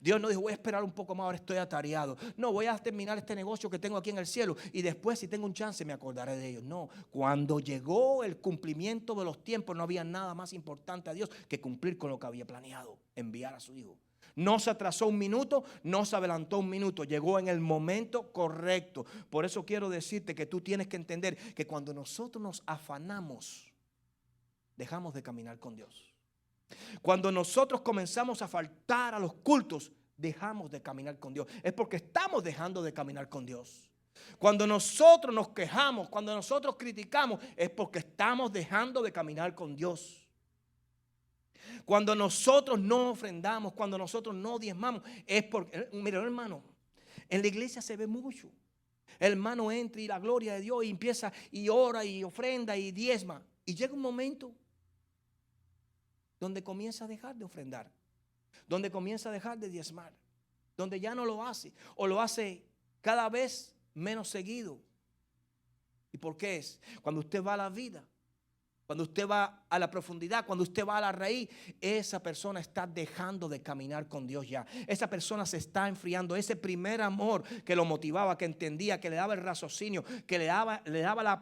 Dios no dijo, voy a esperar un poco más, ahora estoy atareado. No, voy a terminar este negocio que tengo aquí en el cielo y después, si tengo un chance, me acordaré de ellos. No, cuando llegó el cumplimiento de los tiempos, no había nada más importante a Dios que cumplir con lo que había planeado, enviar a su Hijo. No se atrasó un minuto, no se adelantó un minuto, llegó en el momento correcto. Por eso quiero decirte que tú tienes que entender que cuando nosotros nos afanamos, dejamos de caminar con Dios. Cuando nosotros comenzamos a faltar a los cultos, dejamos de caminar con Dios. Es porque estamos dejando de caminar con Dios. Cuando nosotros nos quejamos, cuando nosotros criticamos, es porque estamos dejando de caminar con Dios. Cuando nosotros no ofrendamos, cuando nosotros no diezmamos, es porque, mira hermano, en la iglesia se ve mucho. El hermano entra y la gloria de Dios y empieza y ora y ofrenda y diezma. Y llega un momento donde comienza a dejar de ofrendar, donde comienza a dejar de diezmar, donde ya no lo hace o lo hace cada vez menos seguido. ¿Y por qué es? Cuando usted va a la vida, cuando usted va a la profundidad, cuando usted va a la raíz, esa persona está dejando de caminar con Dios ya. Esa persona se está enfriando. Ese primer amor que lo motivaba, que entendía, que le daba el raciocinio, que le daba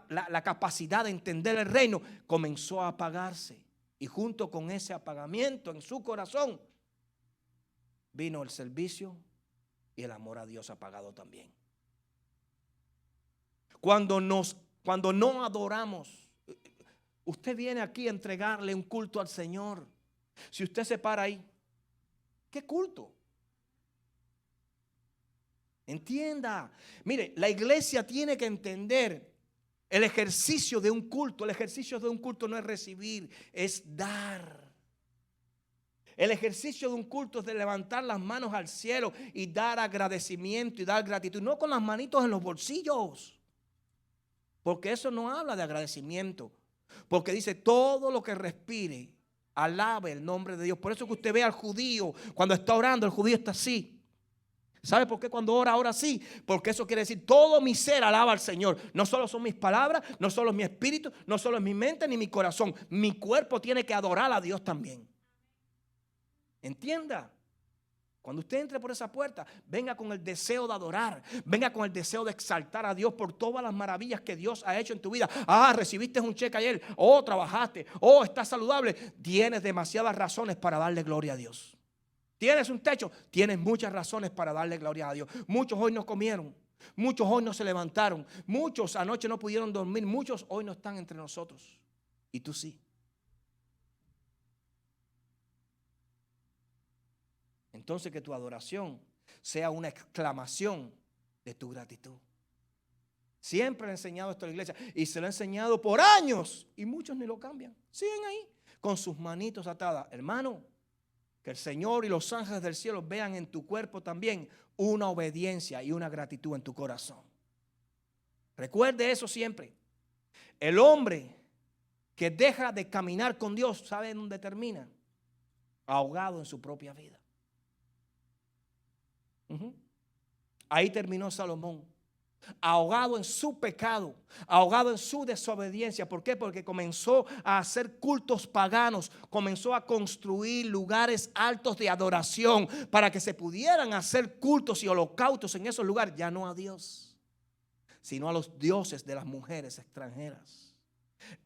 la capacidad de entender el reino, comenzó a apagarse. Y junto con ese apagamiento en su corazón, vino el servicio y el amor a Dios apagado también. Cuando no adoramos, usted viene aquí a entregarle un culto al Señor. Si usted se para ahí, ¿qué culto? Entienda. Mire, la iglesia tiene que entender el ejercicio de un culto. El ejercicio de un culto no es recibir, es dar. El ejercicio de un culto es de levantar las manos al cielo y dar agradecimiento y dar gratitud. No con las manitos en los bolsillos, porque eso no habla de agradecimiento. Porque dice todo lo que respire, alabe el nombre de Dios. Por eso que usted ve al judío, cuando está orando, el judío está así. ¿Sabe por qué cuando ora así? Porque eso quiere decir todo mi ser alaba al Señor. No solo son mis palabras, no solo es mi espíritu, no solo es mi mente ni mi corazón. Mi cuerpo tiene que adorar a Dios también. Entienda. Cuando usted entre por esa puerta, venga con el deseo de adorar, venga con el deseo de exaltar a Dios por todas las maravillas que Dios ha hecho en tu vida. Ah, recibiste un cheque ayer, trabajaste, estás saludable. Tienes demasiadas razones para darle gloria a Dios. Tienes un techo, tienes muchas razones para darle gloria a Dios. Muchos hoy no comieron, Muchos hoy no se levantaron. Muchos anoche no pudieron dormir. Muchos hoy no están entre nosotros. Y tú sí. Entonces que tu adoración sea una exclamación de tu gratitud. Siempre he enseñado esto a la iglesia y se lo he enseñado por años y muchos ni lo cambian. Siguen ahí con sus manitos atadas. Hermano, que el Señor y los ángeles del cielo vean en tu cuerpo también una obediencia y una gratitud en tu corazón. Recuerde eso siempre. El hombre que deja de caminar con Dios, ¿sabe dónde termina? Ahogado en su propia vida. Ahí terminó Salomón. Ahogado en su pecado, ahogado en su desobediencia. ¿Por qué? Porque comenzó a hacer cultos paganos, comenzó a construir lugares altos de adoración para que se pudieran hacer cultos y holocaustos en esos lugares, ya no a Dios, sino a los dioses de las mujeres extranjeras.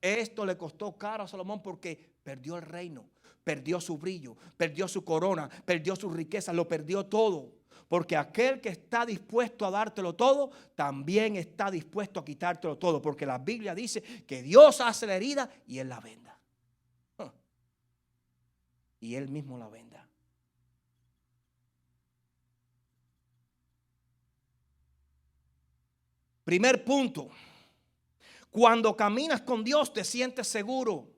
Esto le costó caro a Salomón porque perdió el reino, perdió su brillo, perdió su corona, perdió su riqueza, lo perdió todo. Porque aquel que está dispuesto a dártelo todo, también está dispuesto a quitártelo todo. Porque la Biblia dice que Dios hace la herida y Él la venda. Y Él mismo la venda. Primer punto. Cuando caminas con Dios te sientes seguro.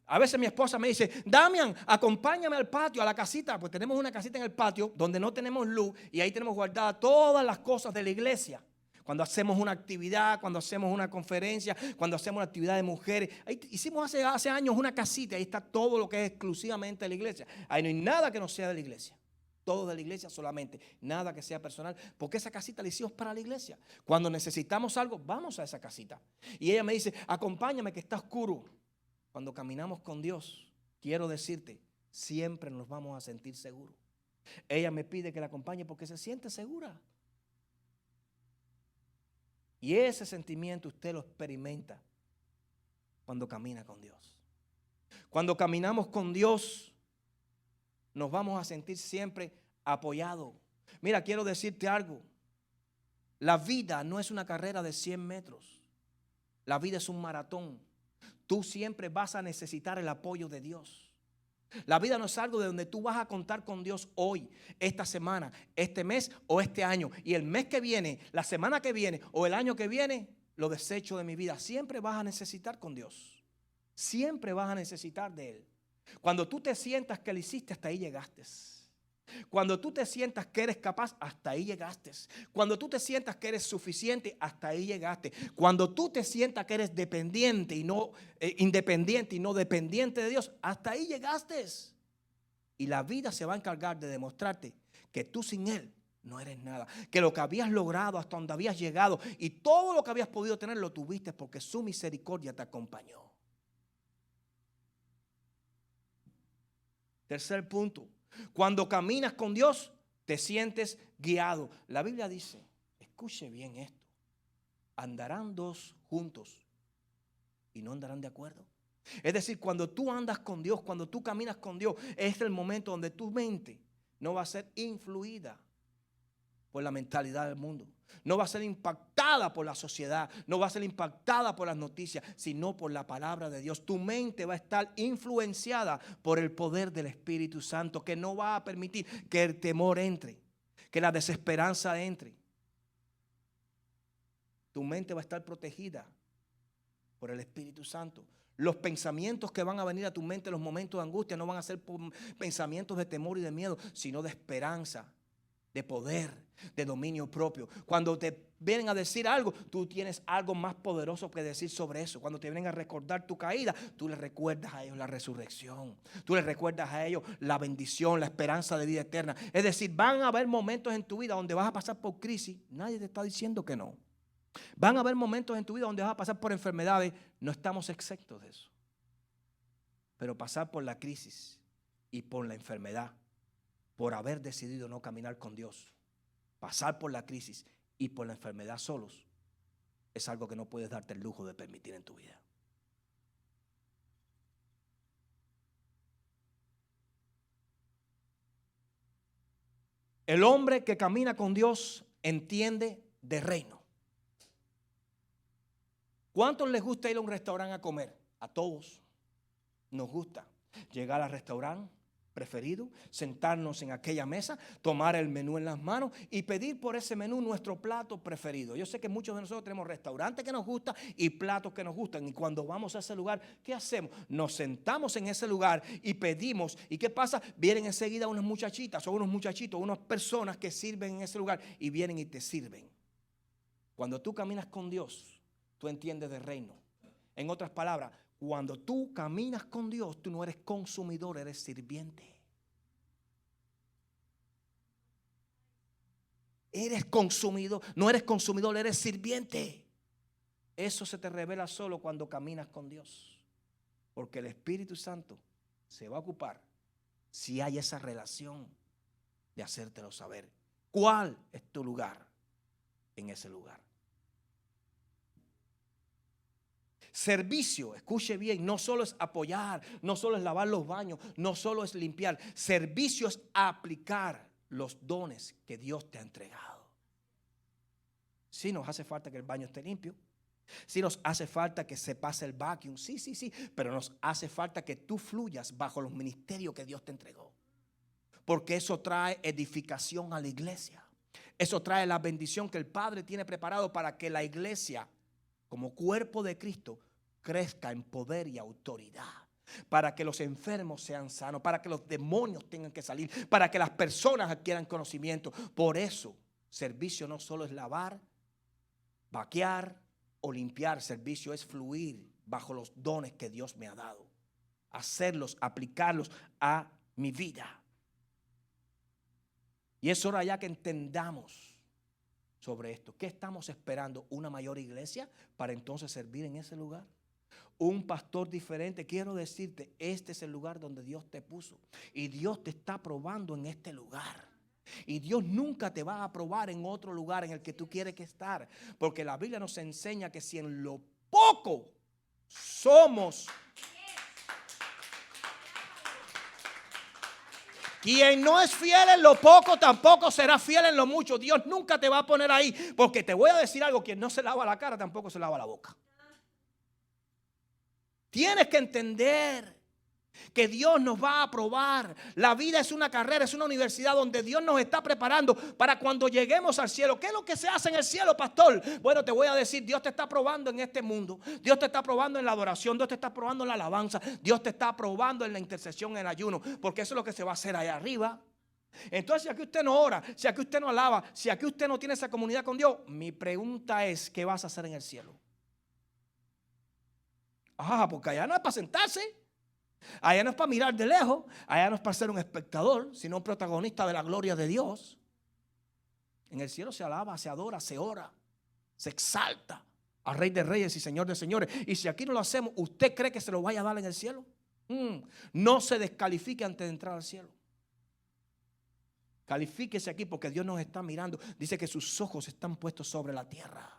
A veces mi esposa me dice, Damián, acompáñame al patio, a la casita. Pues tenemos una casita en el patio donde no tenemos luz y ahí tenemos guardadas todas las cosas de la iglesia. Cuando hacemos una actividad, cuando hacemos una conferencia, cuando hacemos una actividad de mujeres. Ahí hicimos hace años una casita, ahí está todo lo que es exclusivamente de la iglesia. Ahí no hay nada que no sea de la iglesia. Todo de la iglesia solamente, nada que sea personal, porque esa casita la hicimos para la iglesia. Cuando necesitamos algo, vamos a esa casita. Y ella me dice, acompáñame que está oscuro. Cuando caminamos con Dios, quiero decirte, siempre nos vamos a sentir seguros. Ella me pide que la acompañe porque se siente segura. Y ese sentimiento usted lo experimenta cuando camina con Dios. Cuando caminamos con Dios, nos vamos a sentir siempre apoyados. Mira, quiero decirte algo. La vida no es una carrera de 100 metros. La vida es un maratón. Tú siempre vas a necesitar el apoyo de Dios. La vida no es algo de donde tú vas a contar con Dios hoy, esta semana, este mes o este año. Y el mes que viene, la semana que viene o el año que viene, lo desecho de mi vida. Siempre vas a necesitar con Dios. Siempre vas a necesitar de Él. Cuando tú te sientas que lo hiciste, hasta ahí llegaste. Cuando tú te sientas que eres capaz, hasta ahí llegaste. Cuando tú te sientas que eres suficiente, hasta ahí llegaste. Cuando tú te sientas que eres dependiente y no independiente y no dependiente de Dios, hasta ahí llegaste. Y la vida se va a encargar de demostrarte que tú sin Él no eres nada. Que lo que habías logrado, hasta donde habías llegado y todo lo que habías podido tener, lo tuviste porque su misericordia te acompañó. Tercer punto. Cuando caminas con Dios, te sientes guiado. La Biblia dice, escuche bien esto, andarán dos juntos y no andarán de acuerdo. Es decir, cuando tú andas con Dios, cuando tú caminas con Dios, es el momento donde tu mente no va a ser influida por la mentalidad del mundo. No va a ser impactada por la sociedad, no va a ser impactada por las noticias, sino por la palabra de Dios. Tu mente va a estar influenciada por el poder del Espíritu Santo, que no va a permitir que el temor entre, que la desesperanza entre. Tu mente va a estar protegida por el Espíritu Santo. Los pensamientos que van a venir a tu mente en los momentos de angustia no van a ser pensamientos de temor y de miedo, sino de esperanza, de poder, de dominio propio. Cuando te vienen a decir algo, tú tienes algo más poderoso que decir sobre eso. Cuando te vienen a recordar tu caída, tú les recuerdas a ellos la resurrección. Tú les recuerdas a ellos la bendición, la esperanza de vida eterna. Es decir, van a haber momentos en tu vida donde vas a pasar por crisis. Nadie te está diciendo que no. Van a haber momentos en tu vida donde vas a pasar por enfermedades. No estamos exentos de eso. Pero pasar por la crisis y por la enfermedad, por haber decidido no caminar con Dios, pasar por la crisis y por la enfermedad solos, es algo que no puedes darte el lujo de permitir en tu vida. El hombre que camina con Dios entiende de reino. ¿Cuántos les gusta ir a un restaurante a comer? A todos nos gusta llegar al restaurante preferido, sentarnos en aquella mesa, tomar el menú en las manos y pedir por ese menú nuestro plato preferido. Yo sé que muchos de nosotros tenemos restaurantes que nos gustan y platos que nos gustan, y cuando vamos a ese lugar, ¿qué hacemos? Nos sentamos en ese lugar y pedimos. ¿Y qué pasa? Vienen enseguida unas muchachitas o unos muchachitos, unas personas que sirven en ese lugar, y vienen y te sirven. Cuando tú caminas con Dios, tú entiendes de reino. En otras palabras, cuando tú caminas con Dios, tú no eres consumidor, eres sirviente. Eres consumidor, no eres consumidor, eres sirviente. Eso se te revela solo cuando caminas con Dios. Porque el Espíritu Santo se va a ocupar si hay esa relación de hacértelo saber. ¿Cuál es tu lugar en ese lugar? Servicio, escuche bien, no solo es apoyar, no solo es lavar los baños, no solo es limpiar. Servicio es aplicar los dones que Dios te ha entregado. Sí, nos hace falta que el baño esté limpio. Sí, nos hace falta que se pase el vacuum. Sí, pero nos hace falta que tú fluyas bajo los ministerios que Dios te entregó. Porque eso trae edificación a la iglesia. Eso trae la bendición que el Padre tiene preparado para que la iglesia, como cuerpo de Cristo, crezca en poder y autoridad. Para que los enfermos sean sanos, para que los demonios tengan que salir, para que las personas adquieran conocimiento. Por eso, servicio no solo es lavar, vaquear o limpiar. Servicio es fluir bajo los dones que Dios me ha dado. Hacerlos, aplicarlos a mi vida. Y es hora ya que entendamos sobre esto. ¿Qué estamos esperando? ¿Una mayor iglesia para entonces servir en ese lugar? ¿Un pastor diferente? Quiero decirte, este es el lugar donde Dios te puso. Y Dios te está probando en este lugar. Y Dios nunca te va a probar en otro lugar en el que tú quieres que estar. Porque la Biblia nos enseña que si en lo poco somos, quien no es fiel en lo poco, tampoco será fiel en lo mucho. Dios nunca te va a poner ahí. Porque te voy a decir algo, quien no se lava la cara, tampoco se lava la boca. Tienes que entender que Dios nos va a probar. La vida es una carrera, es una universidad donde Dios nos está preparando para cuando lleguemos al cielo. ¿Qué es lo que se hace en el cielo, pastor? Bueno, te voy a decir, Dios te está probando en este mundo. Dios te está probando en la adoración, Dios te está probando en la alabanza, Dios te está probando en la intercesión, en el ayuno, porque eso es lo que se va a hacer allá arriba. Entonces, si aquí usted no ora, si aquí usted no alaba, si aquí usted no tiene esa comunidad con Dios, mi pregunta es, ¿qué vas a hacer en el cielo? Porque allá no es para sentarse, allá no es para mirar de lejos, allá no es para ser un espectador, sino un protagonista de la gloria de Dios. En el cielo se alaba, se adora, se ora, se exalta al Rey de Reyes y Señor de Señores. Y si aquí no lo hacemos, ¿usted cree que se lo vaya a dar en el cielo? No se descalifique antes de entrar al cielo. Califíquese aquí porque Dios nos está mirando. Dice que sus ojos están puestos sobre la tierra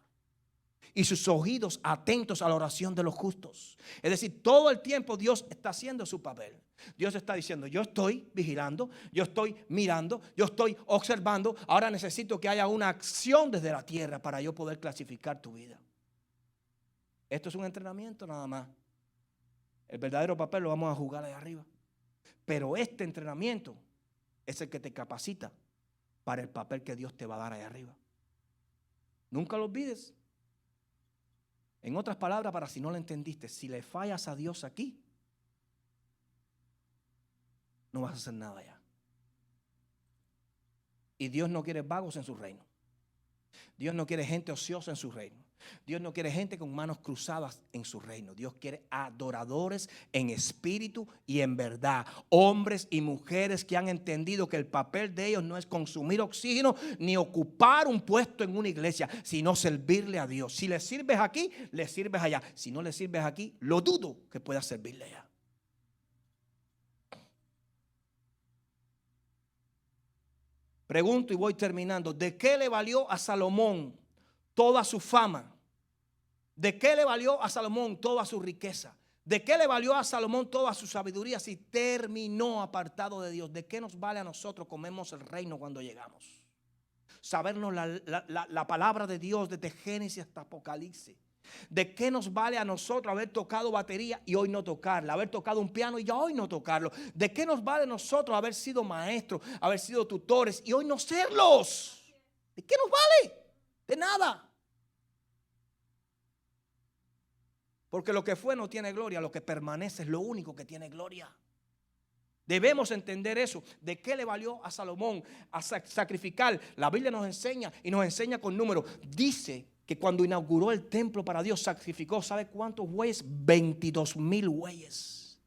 y sus oídos atentos a la oración de los justos. Es decir, todo el tiempo Dios está haciendo su papel. Dios está diciendo, yo estoy vigilando, yo estoy mirando, yo estoy observando. Ahora necesito que haya una acción desde la tierra para yo poder clasificar tu vida. Esto es un entrenamiento nada más. El verdadero papel lo vamos a jugar ahí arriba. Pero este entrenamiento es el que te capacita para el papel que Dios te va a dar ahí arriba. Nunca lo olvides. En otras palabras, para si no lo entendiste, si le fallas a Dios aquí, no vas a hacer nada allá. Y Dios no quiere vagos en su reino. Dios no quiere gente ociosa en su reino. Dios no quiere gente con manos cruzadas en su reino. Dios quiere adoradores en espíritu y en verdad. Hombres y mujeres que han entendido que el papel de ellos no es consumir oxígeno ni ocupar un puesto en una iglesia, sino servirle a Dios. Si le sirves aquí, le sirves allá. Si no le sirves aquí, lo dudo que puedas servirle allá. Pregunto y voy terminando. ¿De qué le valió a Salomón toda su fama? ¿De qué le valió a Salomón toda su riqueza? ¿De qué le valió a Salomón toda su sabiduría si terminó apartado de Dios? ¿De qué nos vale a nosotros comemos el reino cuando llegamos? sabernos la palabra de Dios desde Génesis hasta Apocalipsis? ¿De qué nos vale a nosotros haber tocado batería y hoy no tocarla? Haber tocado un piano y ya hoy no tocarlo. ¿De qué nos vale a nosotros haber sido maestros, haber sido tutores y hoy no serlos? ¿De qué nos vale? De nada. Porque lo que fue no tiene gloria, lo que permanece es lo único que tiene gloria. Debemos entender eso. ¿De qué le valió a Salomón a sacrificar? La Biblia nos enseña y nos enseña con números. Dice que cuando inauguró el templo para Dios sacrificó, ¿sabe cuántos bueyes? 22,000 bueyes.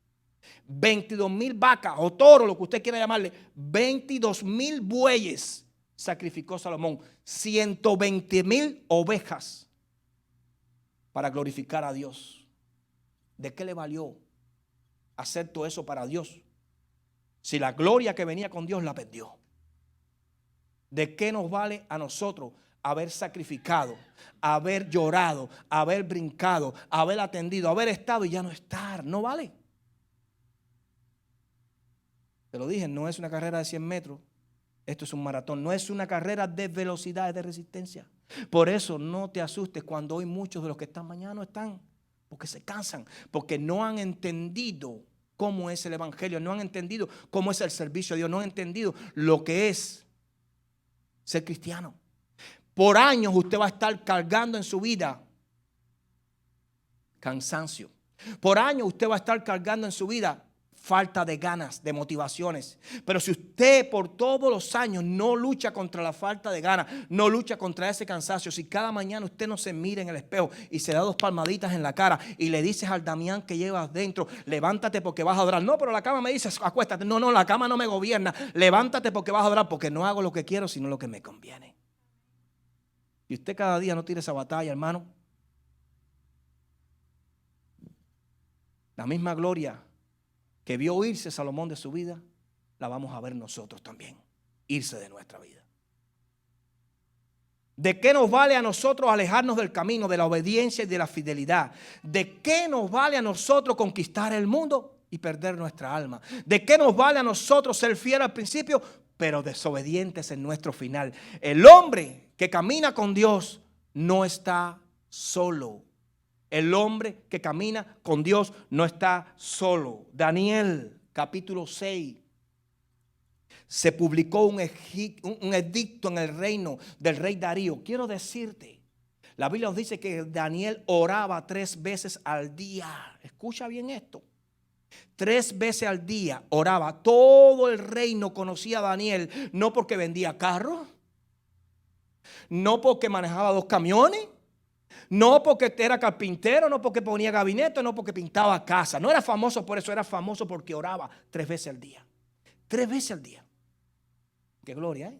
22,000 vacas o toros, lo que usted quiera llamarle. 22,000 bueyes sacrificó Salomón. 120,000 ovejas para glorificar a Dios. ¿De qué le valió hacer todo eso para Dios si la gloria que venía con Dios la perdió? ¿De qué nos vale a nosotros haber sacrificado, haber llorado, haber brincado, haber atendido, haber estado y ya no estar? No vale. Te lo dije, no es una carrera de 100 metros. Esto es un maratón, no es una carrera de velocidad, de resistencia. Por eso no te asustes cuando hoy muchos de los que están mañana no están, porque se cansan, porque no han entendido cómo es el evangelio, no han entendido cómo es el servicio a Dios, no han entendido lo que es ser cristiano. Por años usted va a estar cargando en su vida cansancio. Por años usted va a estar cargando en su vida falta de ganas, de motivaciones. Pero si usted por todos los años no lucha contra la falta de ganas, no lucha contra ese cansancio, si cada mañana usted no se mira en el espejo y se da 2 palmaditas en la cara y le dices al Damián que llevas dentro, levántate porque vas a adorar. No, pero la cama me dice, acuéstate. No, la cama no me gobierna. Levántate porque vas a adorar, porque no hago lo que quiero, sino lo que me conviene. Y usted cada día no tira esa batalla, hermano. La misma gloria que vio irse Salomón de su vida, la vamos a ver nosotros también, irse de nuestra vida. ¿De qué nos vale a nosotros alejarnos del camino, de la obediencia y de la fidelidad? ¿De qué nos vale a nosotros conquistar el mundo y perder nuestra alma? ¿De qué nos vale a nosotros ser fieles al principio, pero desobedientes en nuestro final? El hombre que camina con Dios no está solo. El hombre que camina con Dios no está solo. Daniel, capítulo 6. Se publicó un edicto en el reino del rey Darío. Quiero decirte, la Biblia nos dice que Daniel oraba 3 veces al día. Escucha bien esto. 3 veces al día oraba. Todo el reino conocía a Daniel, no porque vendía carros, no porque manejaba 2 camiones, no porque era carpintero, no porque ponía gabinete, no porque pintaba casa. No era famoso por eso, era famoso porque oraba 3 veces al día. 3 veces al día. Qué gloria, ¿eh?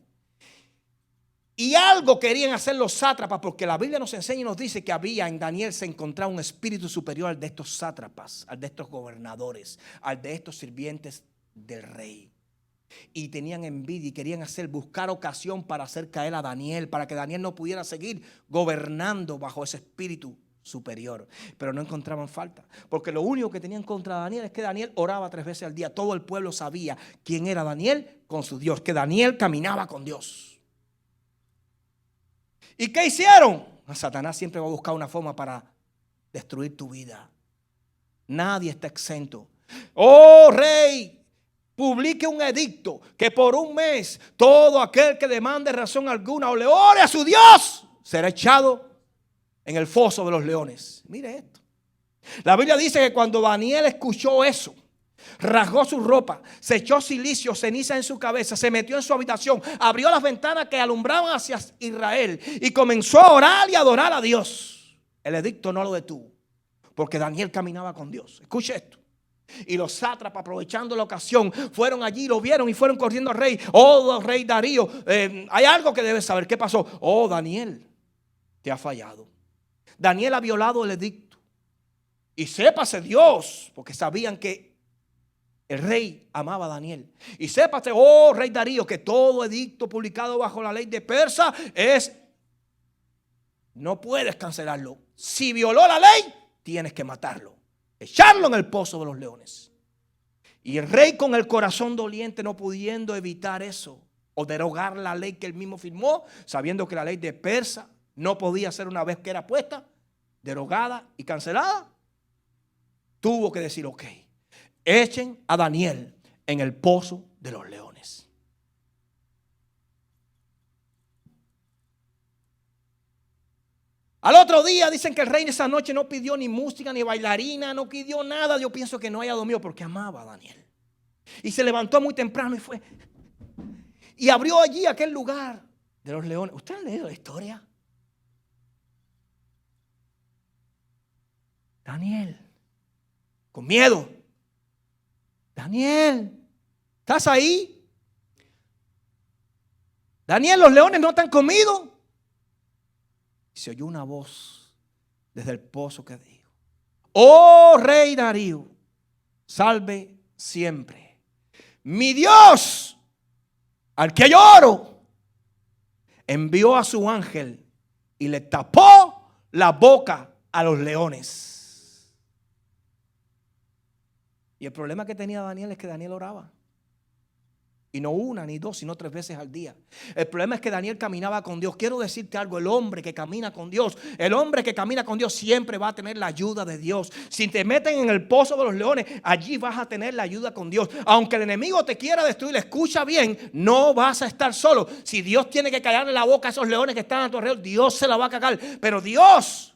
Y algo querían hacer los sátrapas, porque la Biblia nos enseña y nos dice que había en Daniel se encontraba un espíritu superior al de estos sátrapas, al de estos gobernadores, al de estos sirvientes del rey. Y tenían envidia y querían buscar ocasión para hacer caer a Daniel, para que Daniel no pudiera seguir gobernando bajo ese espíritu superior. Pero no encontraban falta, porque lo único que tenían contra Daniel es que Daniel oraba 3 veces al día. Todo el pueblo sabía quién era Daniel con su Dios, que Daniel caminaba con Dios. ¿Y qué hicieron? Satanás siempre va a buscar una forma para destruir tu vida. Nadie está exento. Oh rey, publique un edicto que por 1 mes todo aquel que demande razón alguna o le ore a su Dios será echado en el foso de los leones. Mire esto. La Biblia dice que cuando Daniel escuchó eso, rasgó su ropa, se echó silicio, ceniza en su cabeza, se metió en su habitación, abrió las ventanas que alumbraban hacia Israel y comenzó a orar y adorar a Dios. El edicto no lo detuvo, porque Daniel caminaba con Dios. Escuche esto. Y los sátrapas, aprovechando la ocasión, fueron allí, lo vieron y fueron corriendo al rey. Oh, rey Darío, hay algo que debes saber. ¿Qué pasó? Oh, Daniel, te ha fallado. Daniel ha violado el edicto. Y sépase Dios, porque sabían que el rey amaba a Daniel. Y sépase, oh rey Darío, que todo edicto publicado bajo la ley de Persa no puedes cancelarlo. Si violó la ley, tienes que matarlo, echarlo en el pozo de los leones. Y el rey, con el corazón doliente, no pudiendo evitar eso, o derogar la ley que él mismo firmó, sabiendo que la ley de Persa no podía ser una vez que era puesta, derogada y cancelada. Tuvo que decir, ok, echen a Daniel en el pozo de los leones. Al otro día dicen que el rey esa noche no pidió ni música, ni bailarina, no pidió nada. Yo pienso que no haya dormido porque amaba a Daniel. Y se levantó muy temprano y fue. Y abrió allí aquel lugar de los leones. ¿Usted ha leído la historia? Daniel, con miedo. Daniel, ¿estás ahí? Daniel, los leones no te han comido. Y se oyó una voz desde el pozo que dijo: oh rey Darío, salve siempre. Mi Dios, al que yo oro, envió a su ángel y le tapó la boca a los leones. Y el problema que tenía Daniel es que Daniel oraba. Y no una ni dos, sino 3 veces al día. El problema es que Daniel caminaba con Dios. Quiero decirte algo, el hombre que camina con Dios, el hombre que camina con Dios siempre va a tener la ayuda de Dios. Si te meten en el pozo de los leones, allí vas a tener la ayuda con Dios. Aunque el enemigo te quiera destruir, escucha bien, no vas a estar solo. Si Dios tiene que callarle la boca a esos leones que están a tu alrededor, Dios se la va a cagar. Pero Dios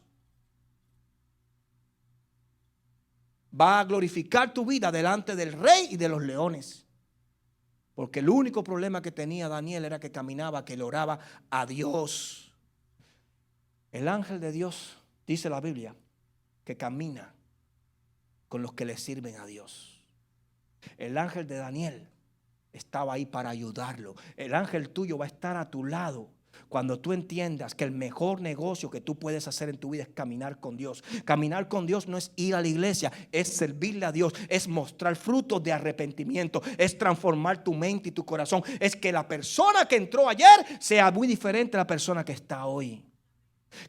va a glorificar tu vida delante del rey y de los leones. Porque el único problema que tenía Daniel era que caminaba, que le oraba a Dios. El ángel de Dios, dice la Biblia, que camina con los que le sirven a Dios. El ángel de Daniel estaba ahí para ayudarlo. El ángel tuyo va a estar a tu lado cuando tú entiendas que el mejor negocio que tú puedes hacer en tu vida es caminar con Dios. Caminar con Dios no es ir a la iglesia, es servirle a Dios, es mostrar frutos de arrepentimiento, es transformar tu mente y tu corazón, es que la persona que entró ayer sea muy diferente a la persona que está hoy.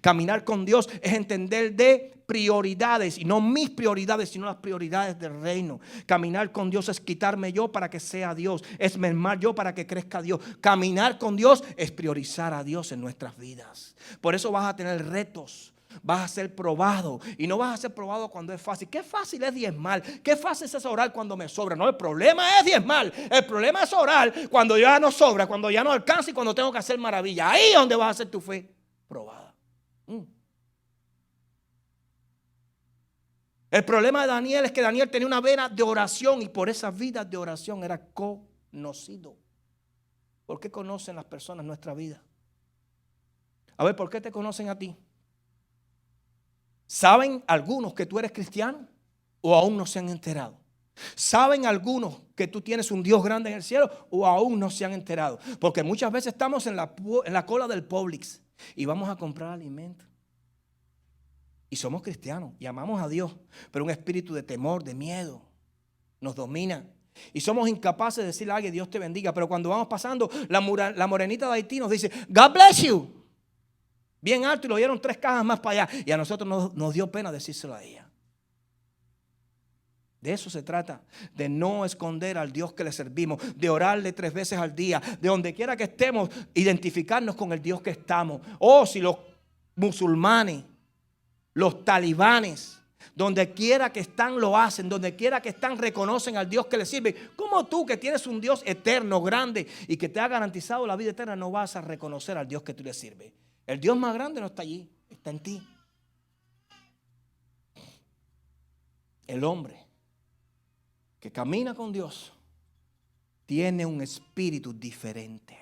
Caminar con Dios es entender de prioridades, y no mis prioridades, sino las prioridades del reino. Caminar con Dios es quitarme yo para que sea Dios, es mermar yo para que crezca Dios. Caminar con Dios es priorizar a Dios en nuestras vidas. Por eso vas a tener retos, vas a ser probado, y no vas a ser probado cuando es fácil. Qué fácil es diezmar, qué fácil es orar cuando me sobra. No, el problema es diezmar, el problema es orar cuando ya no sobra, cuando ya no alcanza y cuando tengo que hacer maravilla. Ahí es donde vas a hacer tu fe probada. El problema de Daniel es que Daniel tenía una vena de oración y por esas vidas de oración era conocido. ¿Por qué conocen las personas nuestra vida? A ver, ¿por qué te conocen a ti? ¿Saben algunos que tú eres cristiano o aún no se han enterado? ¿Saben algunos que tú tienes un Dios grande en el cielo o aún no se han enterado? Porque muchas veces estamos en la cola del Publix y vamos a comprar alimentos. Y somos cristianos y amamos a Dios, pero un espíritu de temor, de miedo nos domina. Y somos incapaces de decirle a alguien: Dios te bendiga. Pero cuando vamos pasando, la morenita de Haití nos dice: God bless you. Bien alto, y lo dieron 3 cajas más para allá. Y a nosotros nos dio pena decírselo a ella. De eso se trata, de no esconder al Dios que le servimos, de orarle 3 veces al día, de donde quiera que estemos, identificarnos con el Dios que estamos. Oh, si los musulmanes, los talibanes, donde quiera que están lo hacen, donde quiera que están reconocen al Dios que les sirve. ¿Cómo tú, que tienes un Dios eterno, grande y que te ha garantizado la vida eterna, no vas a reconocer al Dios que tú le sirves? El Dios más grande no está allí, está en ti. El hombre que camina con Dios tiene un espíritu diferente.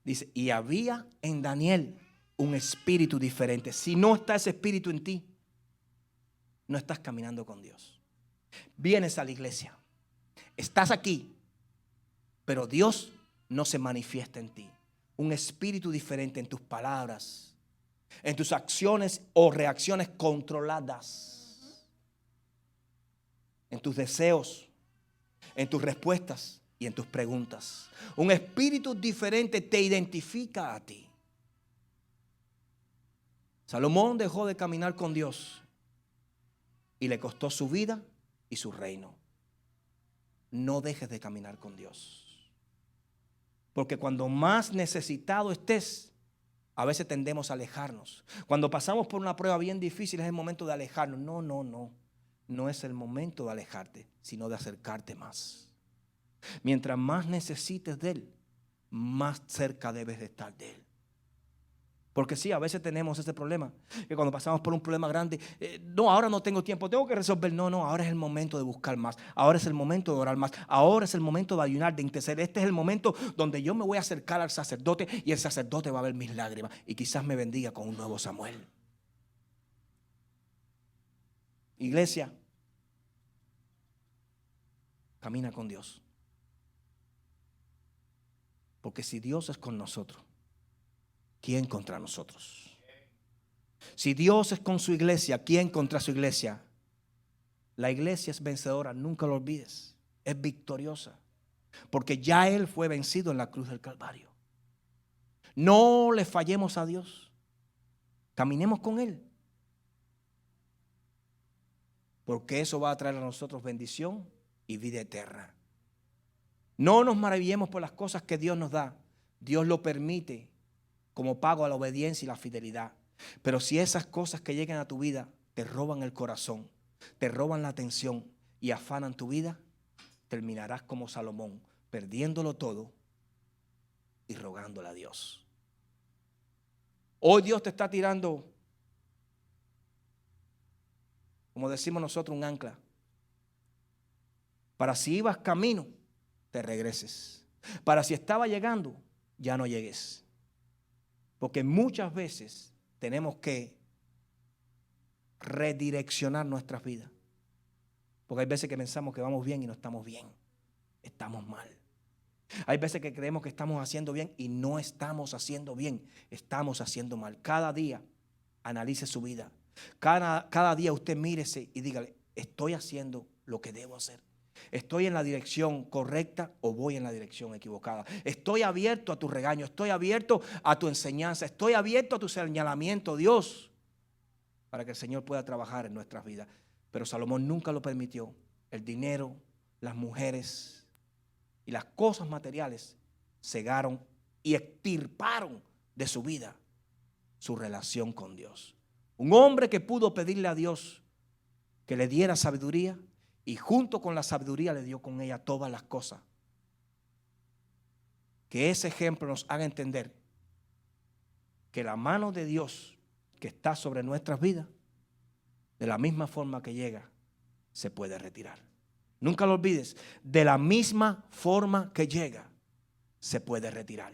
Dice, y había en Daniel un espíritu diferente. Si no está ese espíritu en ti, no estás caminando con Dios. Vienes a la iglesia, estás aquí, pero Dios no se manifiesta en ti. Un espíritu diferente en tus palabras, en tus acciones o reacciones controladas, en tus deseos, en tus respuestas y en tus preguntas. Un espíritu diferente te identifica a ti. Salomón dejó de caminar con Dios y le costó su vida y su reino. No dejes de caminar con Dios. Porque cuando más necesitado estés, a veces tendemos a alejarnos. Cuando pasamos por una prueba bien difícil es el momento de alejarnos. No. No es el momento de alejarte, sino de acercarte más. Mientras más necesites de Él, más cerca debes de estar de Él. Porque sí, a veces tenemos ese problema, que cuando pasamos por un problema grande, no, ahora no tengo tiempo, tengo que resolver. No, ahora es el momento de buscar más, ahora es el momento de orar más, ahora es el momento de ayunar, de interceder. Este es el momento donde yo me voy a acercar al sacerdote y el sacerdote va a ver mis lágrimas y quizás me bendiga con un nuevo Samuel. Iglesia, camina con Dios. Porque si Dios es con nosotros, ¿quién contra nosotros? Si Dios es con su iglesia, ¿quién contra su iglesia? La iglesia es vencedora, nunca lo olvides. Es victoriosa. Porque ya Él fue vencido en la cruz del Calvario. No le fallemos a Dios. Caminemos con Él. Porque eso va a traer a nosotros bendición y vida eterna. No nos maravillemos por las cosas que Dios nos da. Dios lo permite como pago a la obediencia y la fidelidad. Pero si esas cosas que llegan a tu vida te roban el corazón, te roban la atención y afanan tu vida, terminarás como Salomón, perdiéndolo todo y rogándole a Dios. Hoy Dios te está tirando, como decimos nosotros, un ancla. Para si ibas camino, te regreses. Para si estaba llegando, ya no llegues. Porque muchas veces tenemos que redireccionar nuestras vidas. Porque hay veces que pensamos que vamos bien y no estamos bien. Estamos mal. Hay veces que creemos que estamos haciendo bien y no estamos haciendo bien. Estamos haciendo mal. Cada día analice su vida. Cada día usted mírese y dígale, ¿estoy haciendo lo que debo hacer? ¿Estoy en la dirección correcta o voy en la dirección equivocada? Estoy abierto a tu regaño, estoy abierto a tu enseñanza, estoy abierto a tu señalamiento, Dios, para que el Señor pueda trabajar en nuestras vidas. Pero Salomón nunca lo permitió. El dinero, las mujeres y las cosas materiales cegaron y extirparon de su vida su relación con Dios. Un hombre que pudo pedirle a Dios que le diera sabiduría, y junto con la sabiduría le dio con ella todas las cosas. Que ese ejemplo nos haga entender que la mano de Dios que está sobre nuestras vidas, de la misma forma que llega, se puede retirar. Nunca lo olvides, de la misma forma que llega, se puede retirar.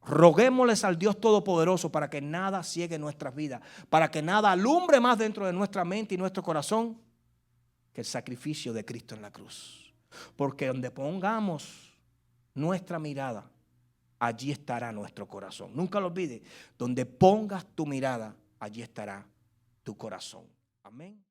Roguémosles al Dios Todopoderoso para que nada ciegue nuestras vidas, para que nada alumbre más dentro de nuestra mente y nuestro corazón que el sacrificio de Cristo en la cruz. Porque donde pongamos nuestra mirada, allí estará nuestro corazón. Nunca lo olvides, donde pongas tu mirada, allí estará tu corazón. Amén.